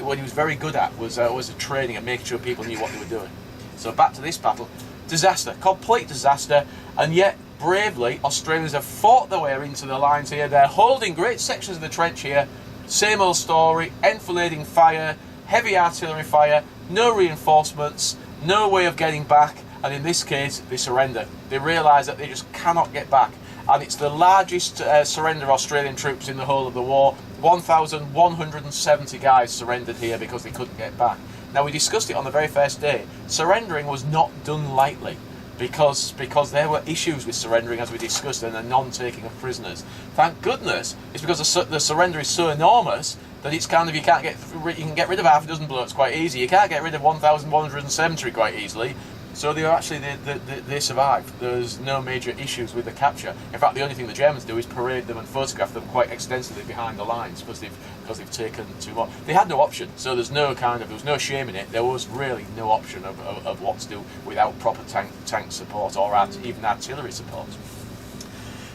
what he was very good at was the training and making sure people knew what they were doing. So back to this battle. Disaster, complete disaster, and yet bravely Australians have fought their way into the lines here. They're holding great sections of the trench here. Same old story, enfilading fire, heavy artillery fire, no reinforcements, no way of getting back, and in this case they surrender. They realise that they just cannot get back, and it's the largest surrender of Australian troops in the whole of the war. 1,170 guys surrendered here because they couldn't get back. Now, we discussed it on the very first day. Surrendering was not done lightly because there were issues with surrendering, as we discussed, and the non-taking of prisoners. Thank goodness, it's because the surrender is so enormous that it's kind of, you can get rid of half a dozen blokes quite easy. You can't get rid of 1,170 quite easily. So they survived. There's no major issues with the capture. In fact, the only thing the Germans do is parade them and photograph them quite extensively behind the lines because they've taken too much. They had no option, so there was no shame in it. There was really no option of what to do without proper tank support or even artillery support.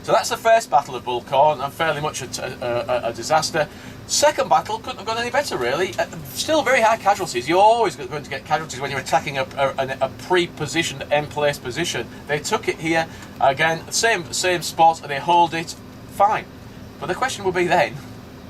So that's the first battle of Bullecourt, and fairly much a disaster. Second battle couldn't have gone any better, really. Still very high casualties. You're always going to get casualties when you're attacking a pre-positioned, end-place position. They took it here, again, same spot, and they hold it, fine. But the question will be then,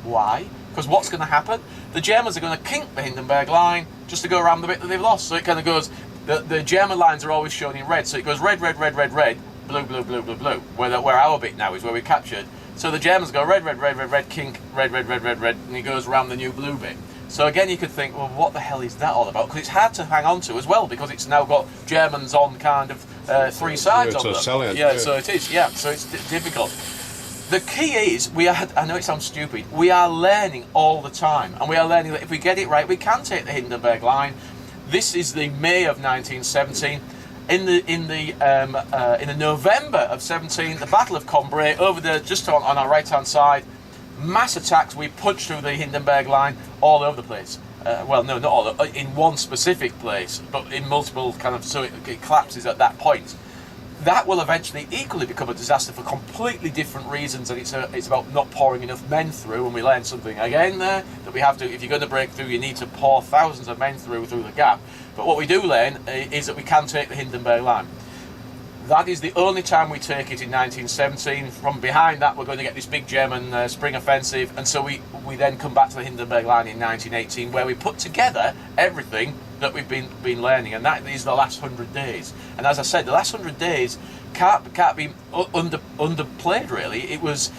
why? Because what's going to happen? The Germans are going to kink the Hindenburg line just to go around the bit that they've lost. So it kind of goes, the German lines are always shown in red, so it goes red, red, red, red, red, blue, blue, blue, blue, blue, where our bit now is, where we captured. So the Germans go red, red, red, red, red, kink, red, red, red, red, red, and he goes around the new blue bit. So again, you could think, well, what the hell is that all about? Because it's hard to hang on to as well, because it's now got Germans on kind of three sides of them. So it is, so it's difficult. The key is, I know it sounds stupid, we are learning all the time, and we are learning that if we get it right, we can take the Hindenburg line. This is the May of 1917. In the November of 17, the Battle of Cambrai, over there, just on our right-hand side, mass attacks. We punched through the Hindenburg line all over the place. Well, no, not all in one specific place, but in multiple so it collapses at that point. That will eventually equally become a disaster for completely different reasons, and it's about not pouring enough men through, and we learned something again there, that we have to, if you're going to break through, you need to pour thousands of men through the gap. But what we do learn is that we can take the Hindenburg line. That is the only time we take it in 1917. From behind that, we're going to get this big German spring offensive, and so we then come back to the Hindenburg line in 1918, where we put together everything that we've been learning, and that is the last 100 days. And as I said, the last 100 days can't be underplayed really. It was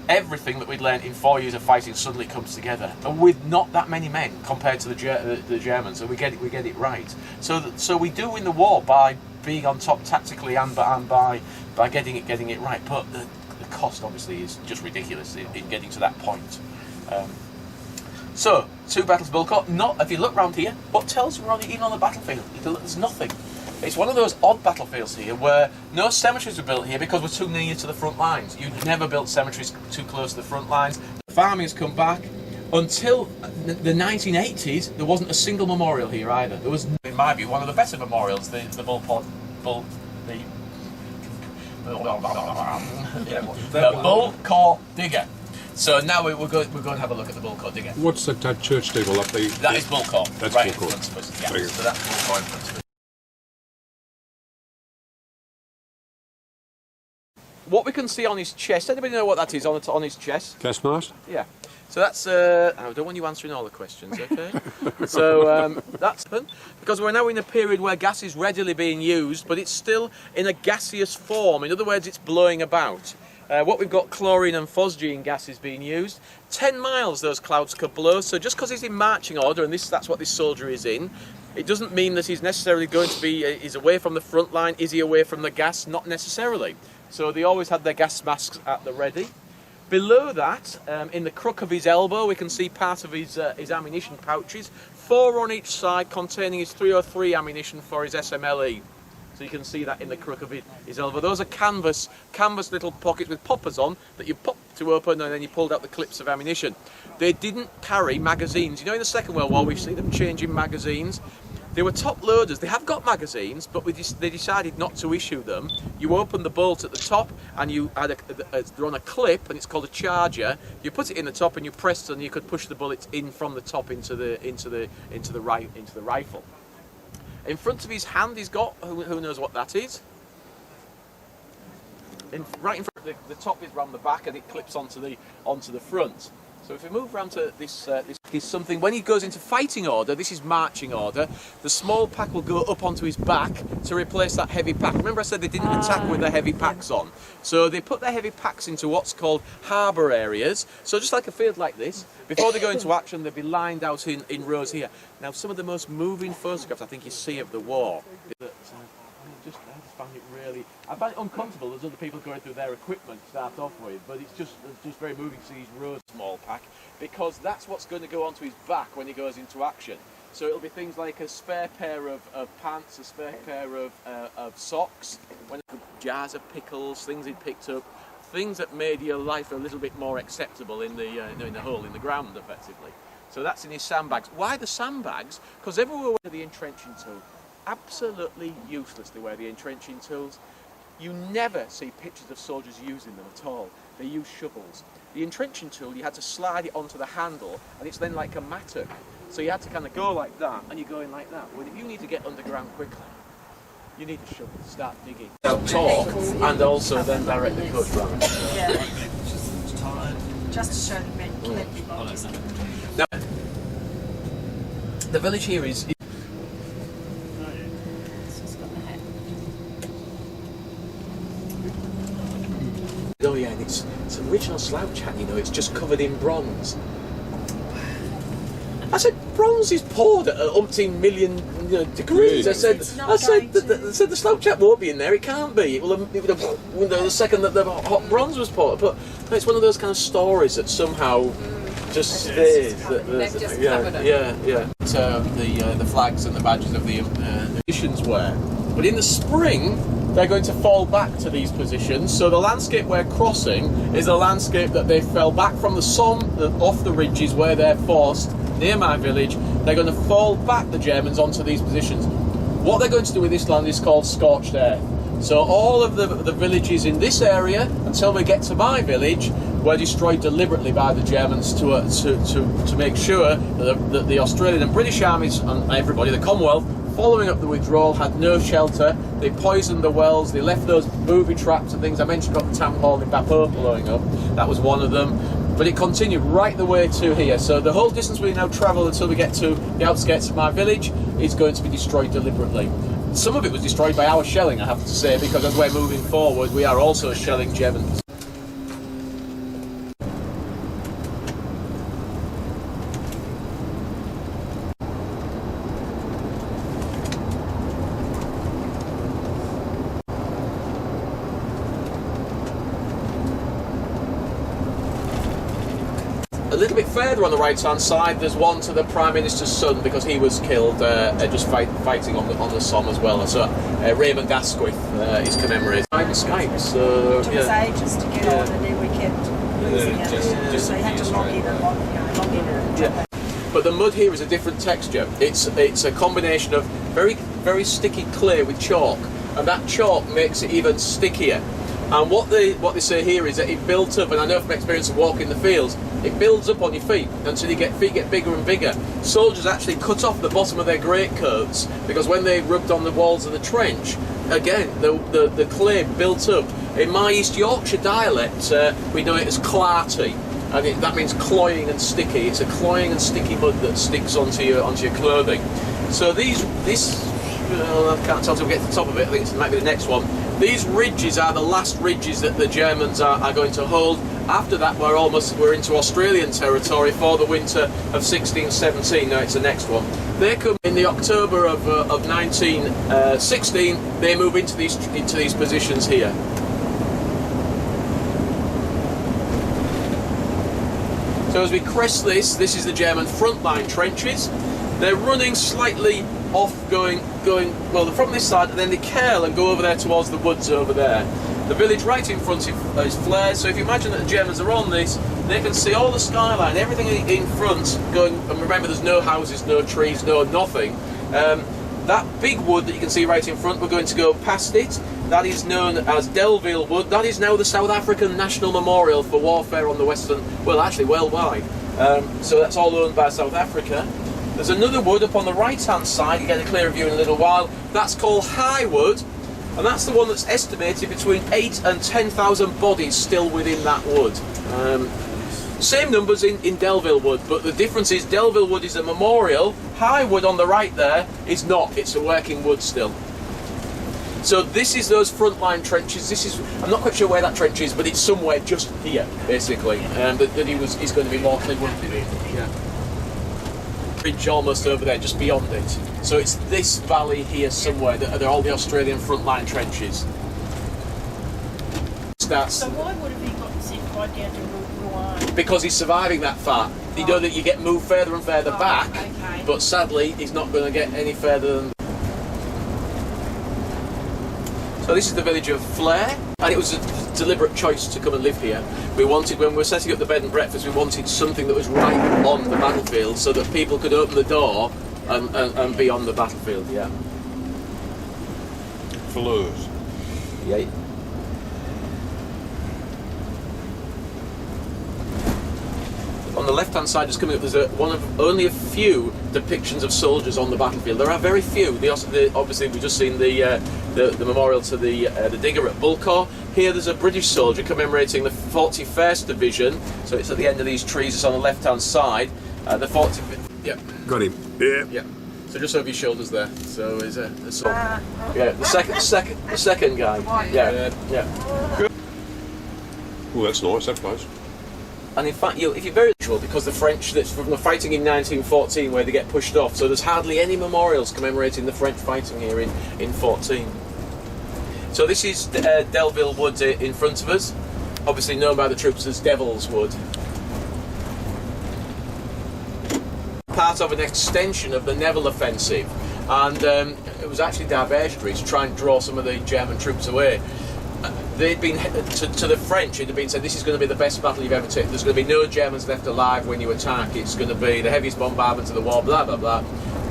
everything that we'd learned in 4 years of fighting suddenly comes together, and with not that many men compared to the Germans, and we get it right. So we do win the war by being on top tactically and by getting it right. But the cost obviously is just ridiculous in getting to that point. So, 2 battles of Bullecourt. Not, if you look round here, what tells you we're even on the battlefield? There's nothing. It's one of those odd battlefiels here where no cemeteries were built here because we're too near to the front lines. You'd never built cemeteries too close to the front lines. The farming has come back. Until the 1980s, there wasn't a single memorial here either. There was, in my view, one of the better memorials, the Bullecourt digger. So now we're going to have a look at the Bullecourt digger. What's that church steeple up there? That is Bullecourt. That's right Bullecourt. In front of us. Yeah. So that's Bullecourt in front of us. What we can see on his chest, anybody know what that is on his chest? Gas mask? Yeah. So that's, I don't want you answering all the questions, okay? So that's because we're now in a period where gas is readily being used, but it's still in a gaseous form. In other words, it's blowing about. What we've got, chlorine and phosgene gases being used. 10 miles those clouds could blow, so just because he's in marching order, and that's what this soldier is in, it doesn't mean that he's necessarily going to be, he's away from the front line. Is he away from the gas? Not necessarily. So they always had their gas masks at the ready. Below that, in the crook of his elbow, we can see part of his ammunition pouches, 4 on each side, containing his 303 ammunition for his SMLE. So you can see that in the crook of his elbow. Those are canvas little pockets with poppers on that you pop to open, and then you pulled out the clips of ammunition. They didn't carry magazines. You know, in the Second World War, we see them changing magazines. They were top loaders. They have got magazines, but they decided not to issue them. You open the bolt at the top, and you add they're on a clip, and it's called a charger. You put it in the top, and you press, and you could push the bullets in from the top into the rifle. In front of his hand, he's got who knows what that is. Right in front, the top is round the back, and it clips onto the front. So if we move round to this is something, when he goes into fighting order, this is marching order, the small pack will go up onto his back to replace that heavy pack. Remember I said they didn't attack with their heavy packs on. So they put their heavy packs into what's called harbour areas. So just like a field like this, before they go into action, they'll be lined out in rows here. Now some of the most moving photographs I think you see of the war, I just found it really, I find it uncomfortable as other people going through their equipment to start off with, but it's just very moving to see his road small pack, because that's what's going to go onto his back when he goes into action. So it'll be things like a spare pair of pants, a spare pair of socks, jars of pickles, things he'd picked up, things that made your life a little bit more acceptable in the hole in the ground, effectively. So that's in his sandbags. Why the sandbags? Because everywhere where the entrenching tool, absolutely useless they wear the entrenching tools. You never see pictures of soldiers using them at all. They use shovels. The entrenching tool, you had to slide it onto the handle, and it's then like a mattock. So you had to kind of go like that, and you're going like that. Well, if you need to get underground quickly, you need a shovel to start digging. Talk, and also then direct the coach round. Yeah. Just to show the men plenty bodies. Now, the village here is. Oh yeah, and it's an original slouch hat, you know, it's just covered in bronze. I said, bronze is poured at umpteen million degrees. I said the slouch hat won't be in there, it can't be. It would have, the second that the hot bronze was poured. But it's one of those kind of stories that somehow just stays. The flags and the badges of the nations wear. But in the spring, they're going to fall back to these positions. So the landscape we're crossing is a landscape that they fell back from the Somme, off the ridges where they're forced, near my village. They're going to fall back, the Germans, onto these positions. What they're going to do with this land is called scorched earth. So all of the villages in this area, until we get to my village, were destroyed deliberately by the Germans to make sure that the Australian and British armies and everybody, the Commonwealth, following up the withdrawal, had no shelter. They poisoned the wells, they left those booby traps and things. I mentioned about the town hall in Bapo blowing up, that was one of them. But it continued right the way to here. So the whole distance we now travel until we get to the outskirts of my village is going to be destroyed deliberately. Some of it was destroyed by our shelling, I have to say, because as we're moving forward, we are also shelling Germans. A little bit further on the right-hand side, there's one to the Prime Minister's son because he was killed just fighting on the Somme as well. So Raymond Asquith is commemorated. Skype, so It took us ages to get on, and then we kept losing it. So you had to log in and log in and But the mud here is a different texture. It's a combination of very sticky clay with chalk, and that chalk makes it even stickier. And what they say here is that it built up, and I know from experience of walking the fields, it builds up on your feet until your feet get bigger and bigger. Soldiers actually cut off the bottom of their greatcoats because when they rubbed on the walls of the trench, again, the clay built up. In my East Yorkshire dialect, we know it as clarty, and that means cloying and sticky. It's a cloying and sticky mud that sticks onto your clothing. So I can't tell until we get to the top of it. I think it might be the next one. These ridges are the last ridges that the Germans are going to hold. After that, we're into Australian territory for the winter of 16-17. Now it's the next one. They come in the October of 1916. They move into these positions here. So as we crest this is the German frontline trenches. They're running slightly off, going well from this side, and then they curl and go over there towards the woods over there. The village right in front is flared, so if you imagine that the Germans are on this, they can see all the skyline, everything in front going, and remember there's no houses, no trees, no nothing. That big wood that you can see right in front, we're going to go past it. That is known as Delville Wood. That is now the South African National Memorial for Warfare on the Western, well actually worldwide. So that's all owned by South Africa. There's another wood up on the right-hand side, you get a clearer view in a little while. That's called High Wood, and that's the one that's estimated between 8 and 10,000 bodies still within that wood. Same numbers in Delville Wood, but the difference is Delville Wood is a memorial. High Wood on the right there is not, it's a working wood still. So this is those frontline trenches. I'm not quite sure where that trench is, but it's somewhere just here, basically, that he's going to be mortally wounded in. Yeah. Ridge almost over there, just beyond it. So it's this valley here somewhere that are all the Australian frontline trenches. So why would have he gotten sent right down to Rouen? Because he's surviving that far. You know that you get moved further and further back, okay. But sadly he's not going to get any further than. So this is the village of Flare, and it was a deliberate choice to come and live here. We wanted, when we were setting up the bed and breakfast, we wanted something that was right on the battlefield so that people could open the door and be on the battlefield, yeah. Fleurs. Yeah. On the left-hand side, just coming up, there's one of only a few depictions of soldiers on the battlefield. There are very few. Obviously, we've just seen the memorial to the digger at Bullecourt. Here, there's a British soldier commemorating the 41st Division. So it's at the end of these trees. It's on the left-hand side. The 40th. Yeah. Got him. Yeah. Yeah. So just over your shoulders there. So is a soldier. Yeah. The second guy. Yeah. Yeah. Oh, that's nice. That place. And in fact, if you're very usual, because the French, that's from the fighting in 1914 where they get pushed off, so there's hardly any memorials commemorating the French fighting here in 14. So this is Delville Wood in front of us, obviously known by the troops as Devil's Wood. Part of an extension of the Neville offensive, and it was actually diversionary to try and draw some of the German troops away. They'd been, to the French, it had been said, this is going to be the best battle you've ever taken. There's going to be no Germans left alive when you attack. It's going to be the heaviest bombardment of the war, blah, blah, blah.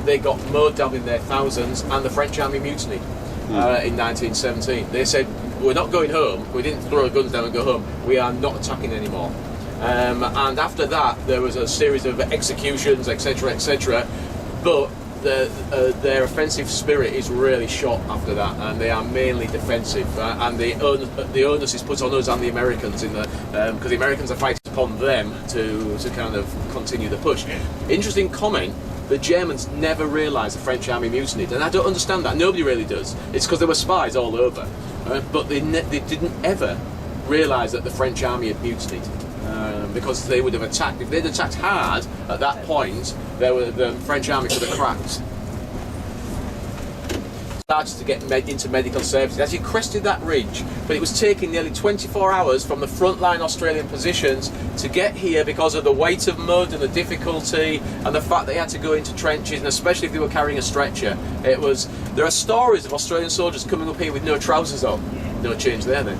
They got mowed down in their thousands, and the French army mutinied. in 1917. They said, we're not going home, we didn't throw our guns down and go home, we are not attacking anymore. And after that there was a series of executions, etc., etc., but their offensive spirit is really shot after that, and they are mainly defensive, and the onus is put on us and the Americans in the because the Americans are fighting upon them to kind of continue the push. Interesting comment. The Germans never realised the French army mutinied, and I don't understand that. Nobody really does. It's because there were spies all over, but they didn't ever realise that the French army had mutinied, because they would have attacked. If they'd attacked hard at that point, the French army could have cracked. Started to get into medical services as he crested that ridge, but it was taking nearly 24 hours from the frontline Australian positions to get here because of the weight of mud and the difficulty and the fact that he had to go into trenches, and especially if they were carrying a stretcher. There are stories of Australian soldiers coming up here with no trousers on. No change there then.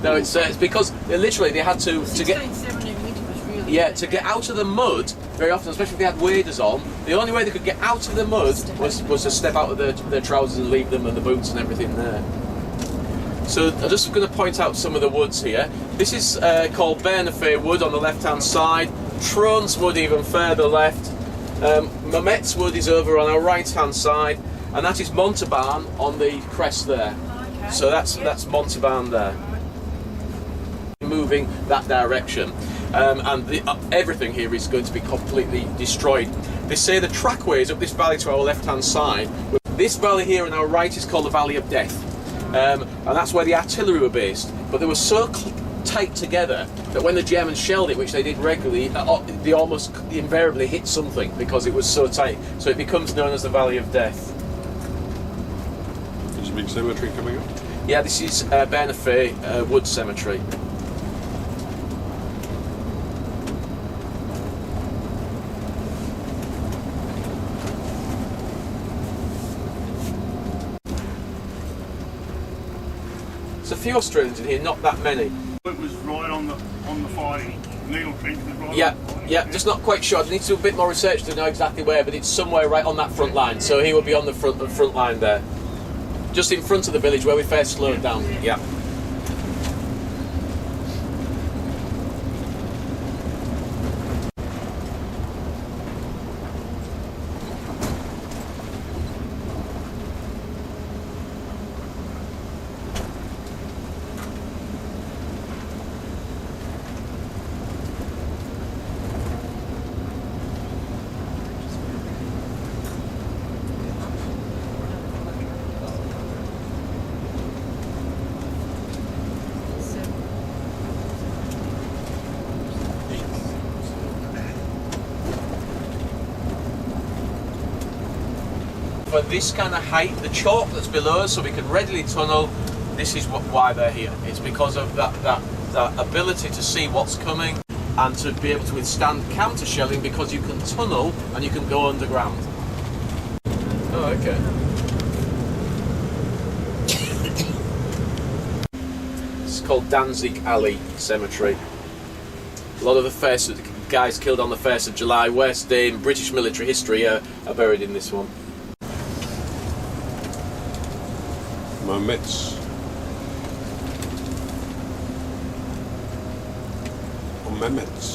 No, it's because they had to get. 16-17 winter was really To get out of the mud very often, especially if they had waders on. The only way they could get out of the mud was to step out of their trousers and leave them and the boots and everything there. So I'm just going to point out some of the woods here. This is called Bernafay Wood on the left-hand side. Trones Wood even further left. Mametz Wood is over on our right-hand side, and that is Montauban on the crest there. okay. So that's Montauban there. Moving that direction, and everything here is going to be completely destroyed. They say the trackways up this valley to our left-hand side. This valley here on our right is called the Valley of Death, and that's where the artillery were based. But they were so tight together that when the Germans shelled it, which they did regularly, they almost invariably hit something because it was so tight. So it becomes known as the Valley of Death. There's a big cemetery coming up. Yeah, this is Bernafay Wood Cemetery. There's a few Australians in here, not that many. It was right on the fighting. Needle Trench was right on the fighting. Yeah, just not quite sure. I need to do a bit more research to know exactly where, but it's somewhere right on that front line. So he will be on the front line there, just in front of the village where we first slowed down. Yeah. For this kind of height, the chalk that's below us, so we can readily tunnel, this is why they're here. It's because of that ability to see what's coming and to be able to withstand counter shelling, because you can tunnel and you can go underground. Oh, okay. It's called Danzig Alley Cemetery. A lot of the guys killed on the 1st of July, worst day in British military history, are buried in this one. Mametz. Oh, Mametz.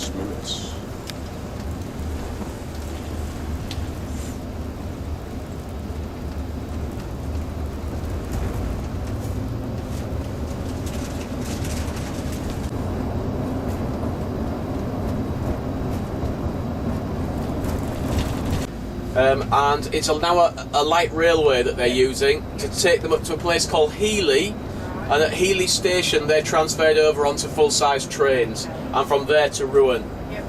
And it's now a light railway that they're using to take them up to a place called Healy, and at Healy station they're transferred over onto full-size trains, and from there to Rouen. Yep.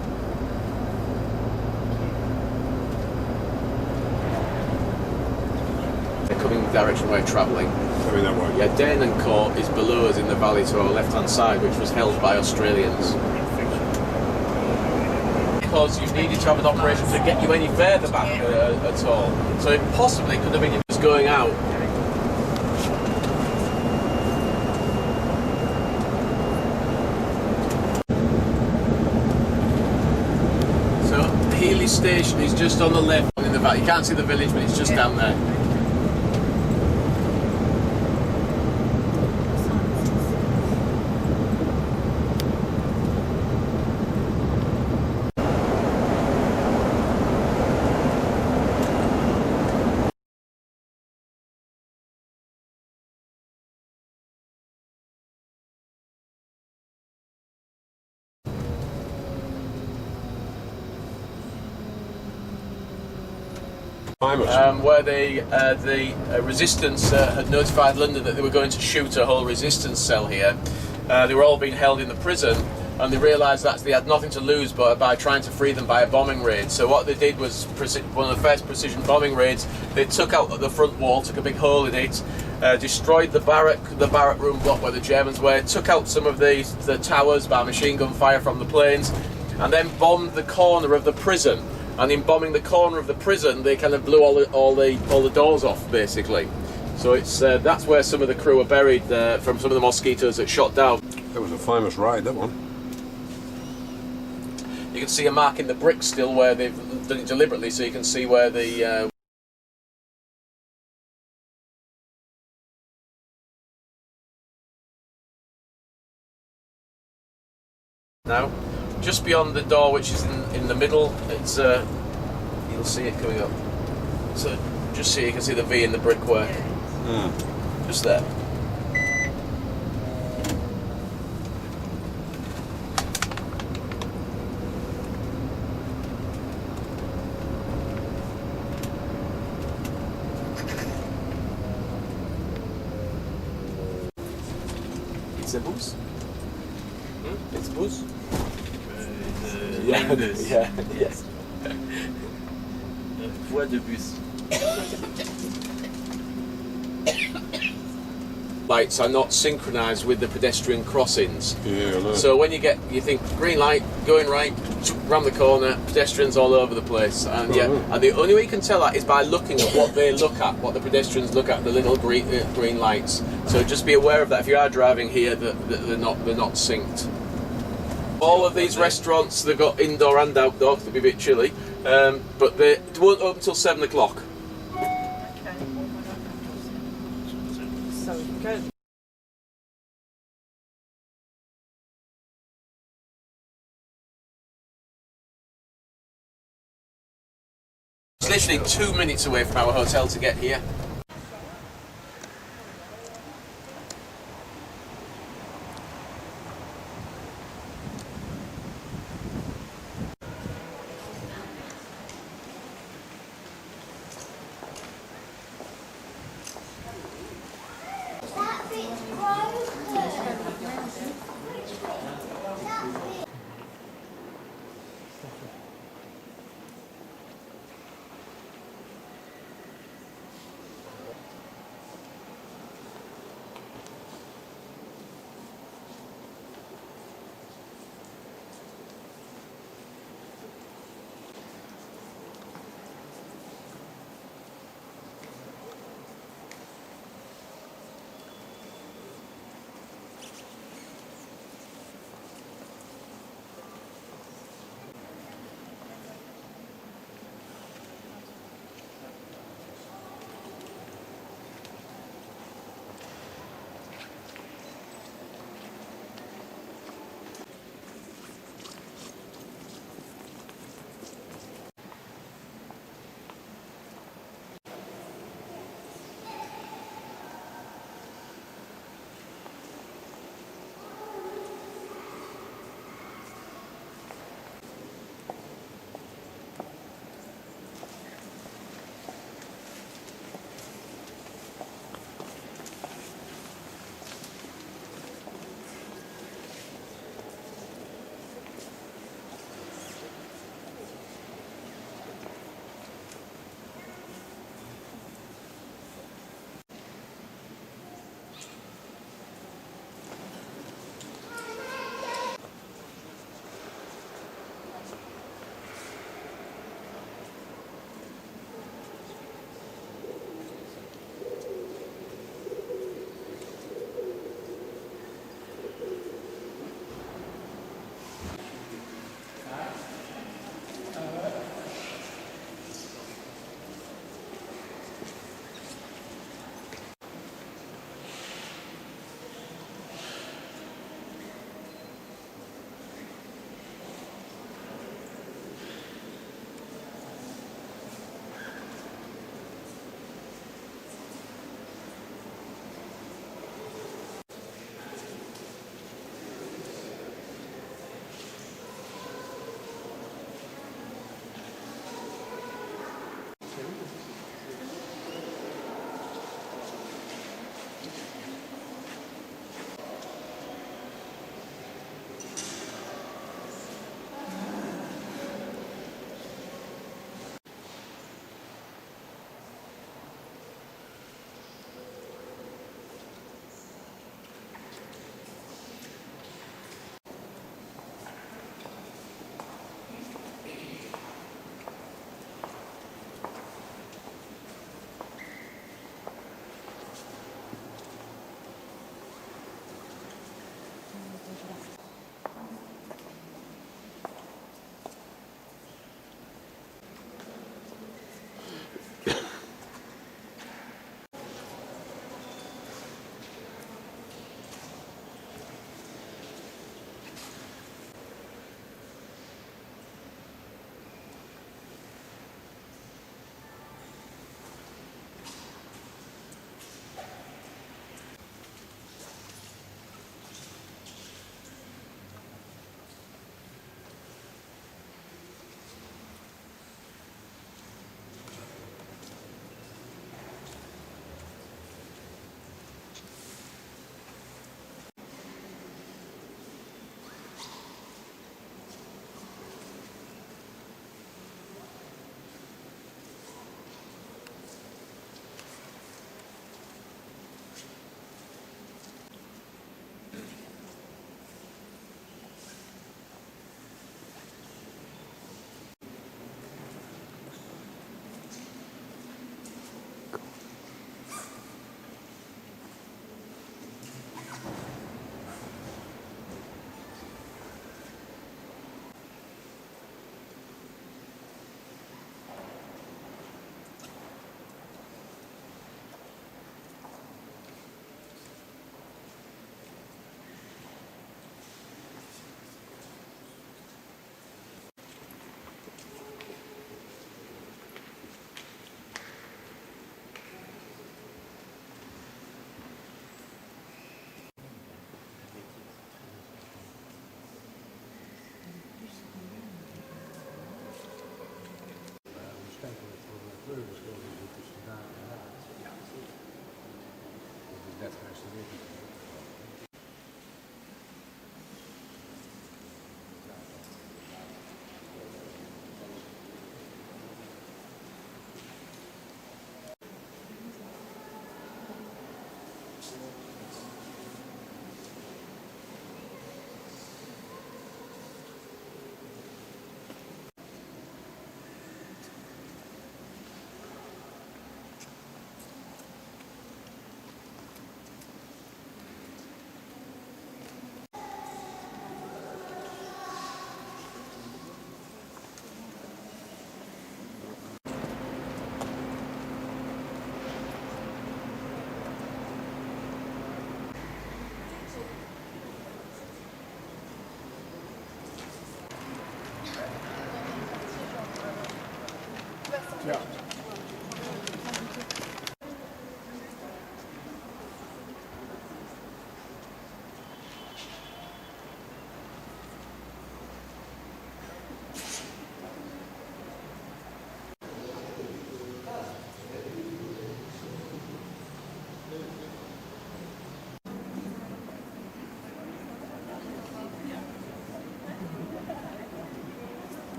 They're coming in the direction we're travelling. Coming that way. Yeah, Denoncourt is below us in the valley to our left-hand side, which was held by Australians. Because you needed to have an operation to get you any further back at all. So it possibly could have been just going out. So Healy Station is just on the left in the valley. You can't see the village, but it's just down there. where the resistance had notified London that they were going to shoot a whole resistance cell here. They were all being held in the prison, and they realised that they had nothing to lose by trying to free them by a bombing raid. So what they did was one of the first precision bombing raids. They took out the front wall, took a big hole in it, destroyed the barrack room block where the Germans were, took out some of the towers by machine gun fire from the planes, and then bombed the corner of the prison. And in bombing the corner of the prison, they kind of blew all the doors off, basically. So it's that's where some of the crew are buried from some of the mosquitoes that shot down. That was a famous ride, that one. You can see a mark in the brick still where they've done it deliberately, so you can see where the now, just beyond the door, which is in the middle, it's you'll see it coming up. So just so you can see the V in the brickwork. Just there. It's a bus. It's bus. Yeah, yes. Voie de bus. Lights are not synchronised with the pedestrian crossings. Yeah, I know. So when you think green light, going right, round the corner, pedestrians all over the place, and and the only way you can tell that is by looking at what they look at, what the pedestrians look at, the little green lights. So just be aware of that if you are driving here, that they're not synced. All of these restaurants, they've got indoor and outdoor, they'll be a bit chilly, but they won't open until 7 o'clock. So good. It's literally 2 minutes away from our hotel to get here.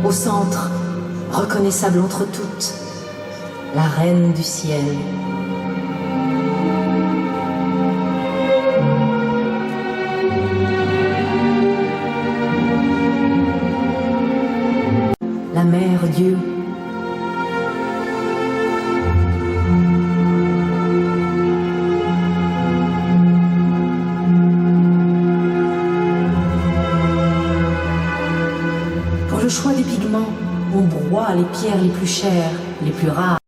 Au centre, reconnaissable entre toutes, la reine du ciel. La mère Dieu. Pour le choix des pigments, on broie les pierres les plus chères, les plus rares.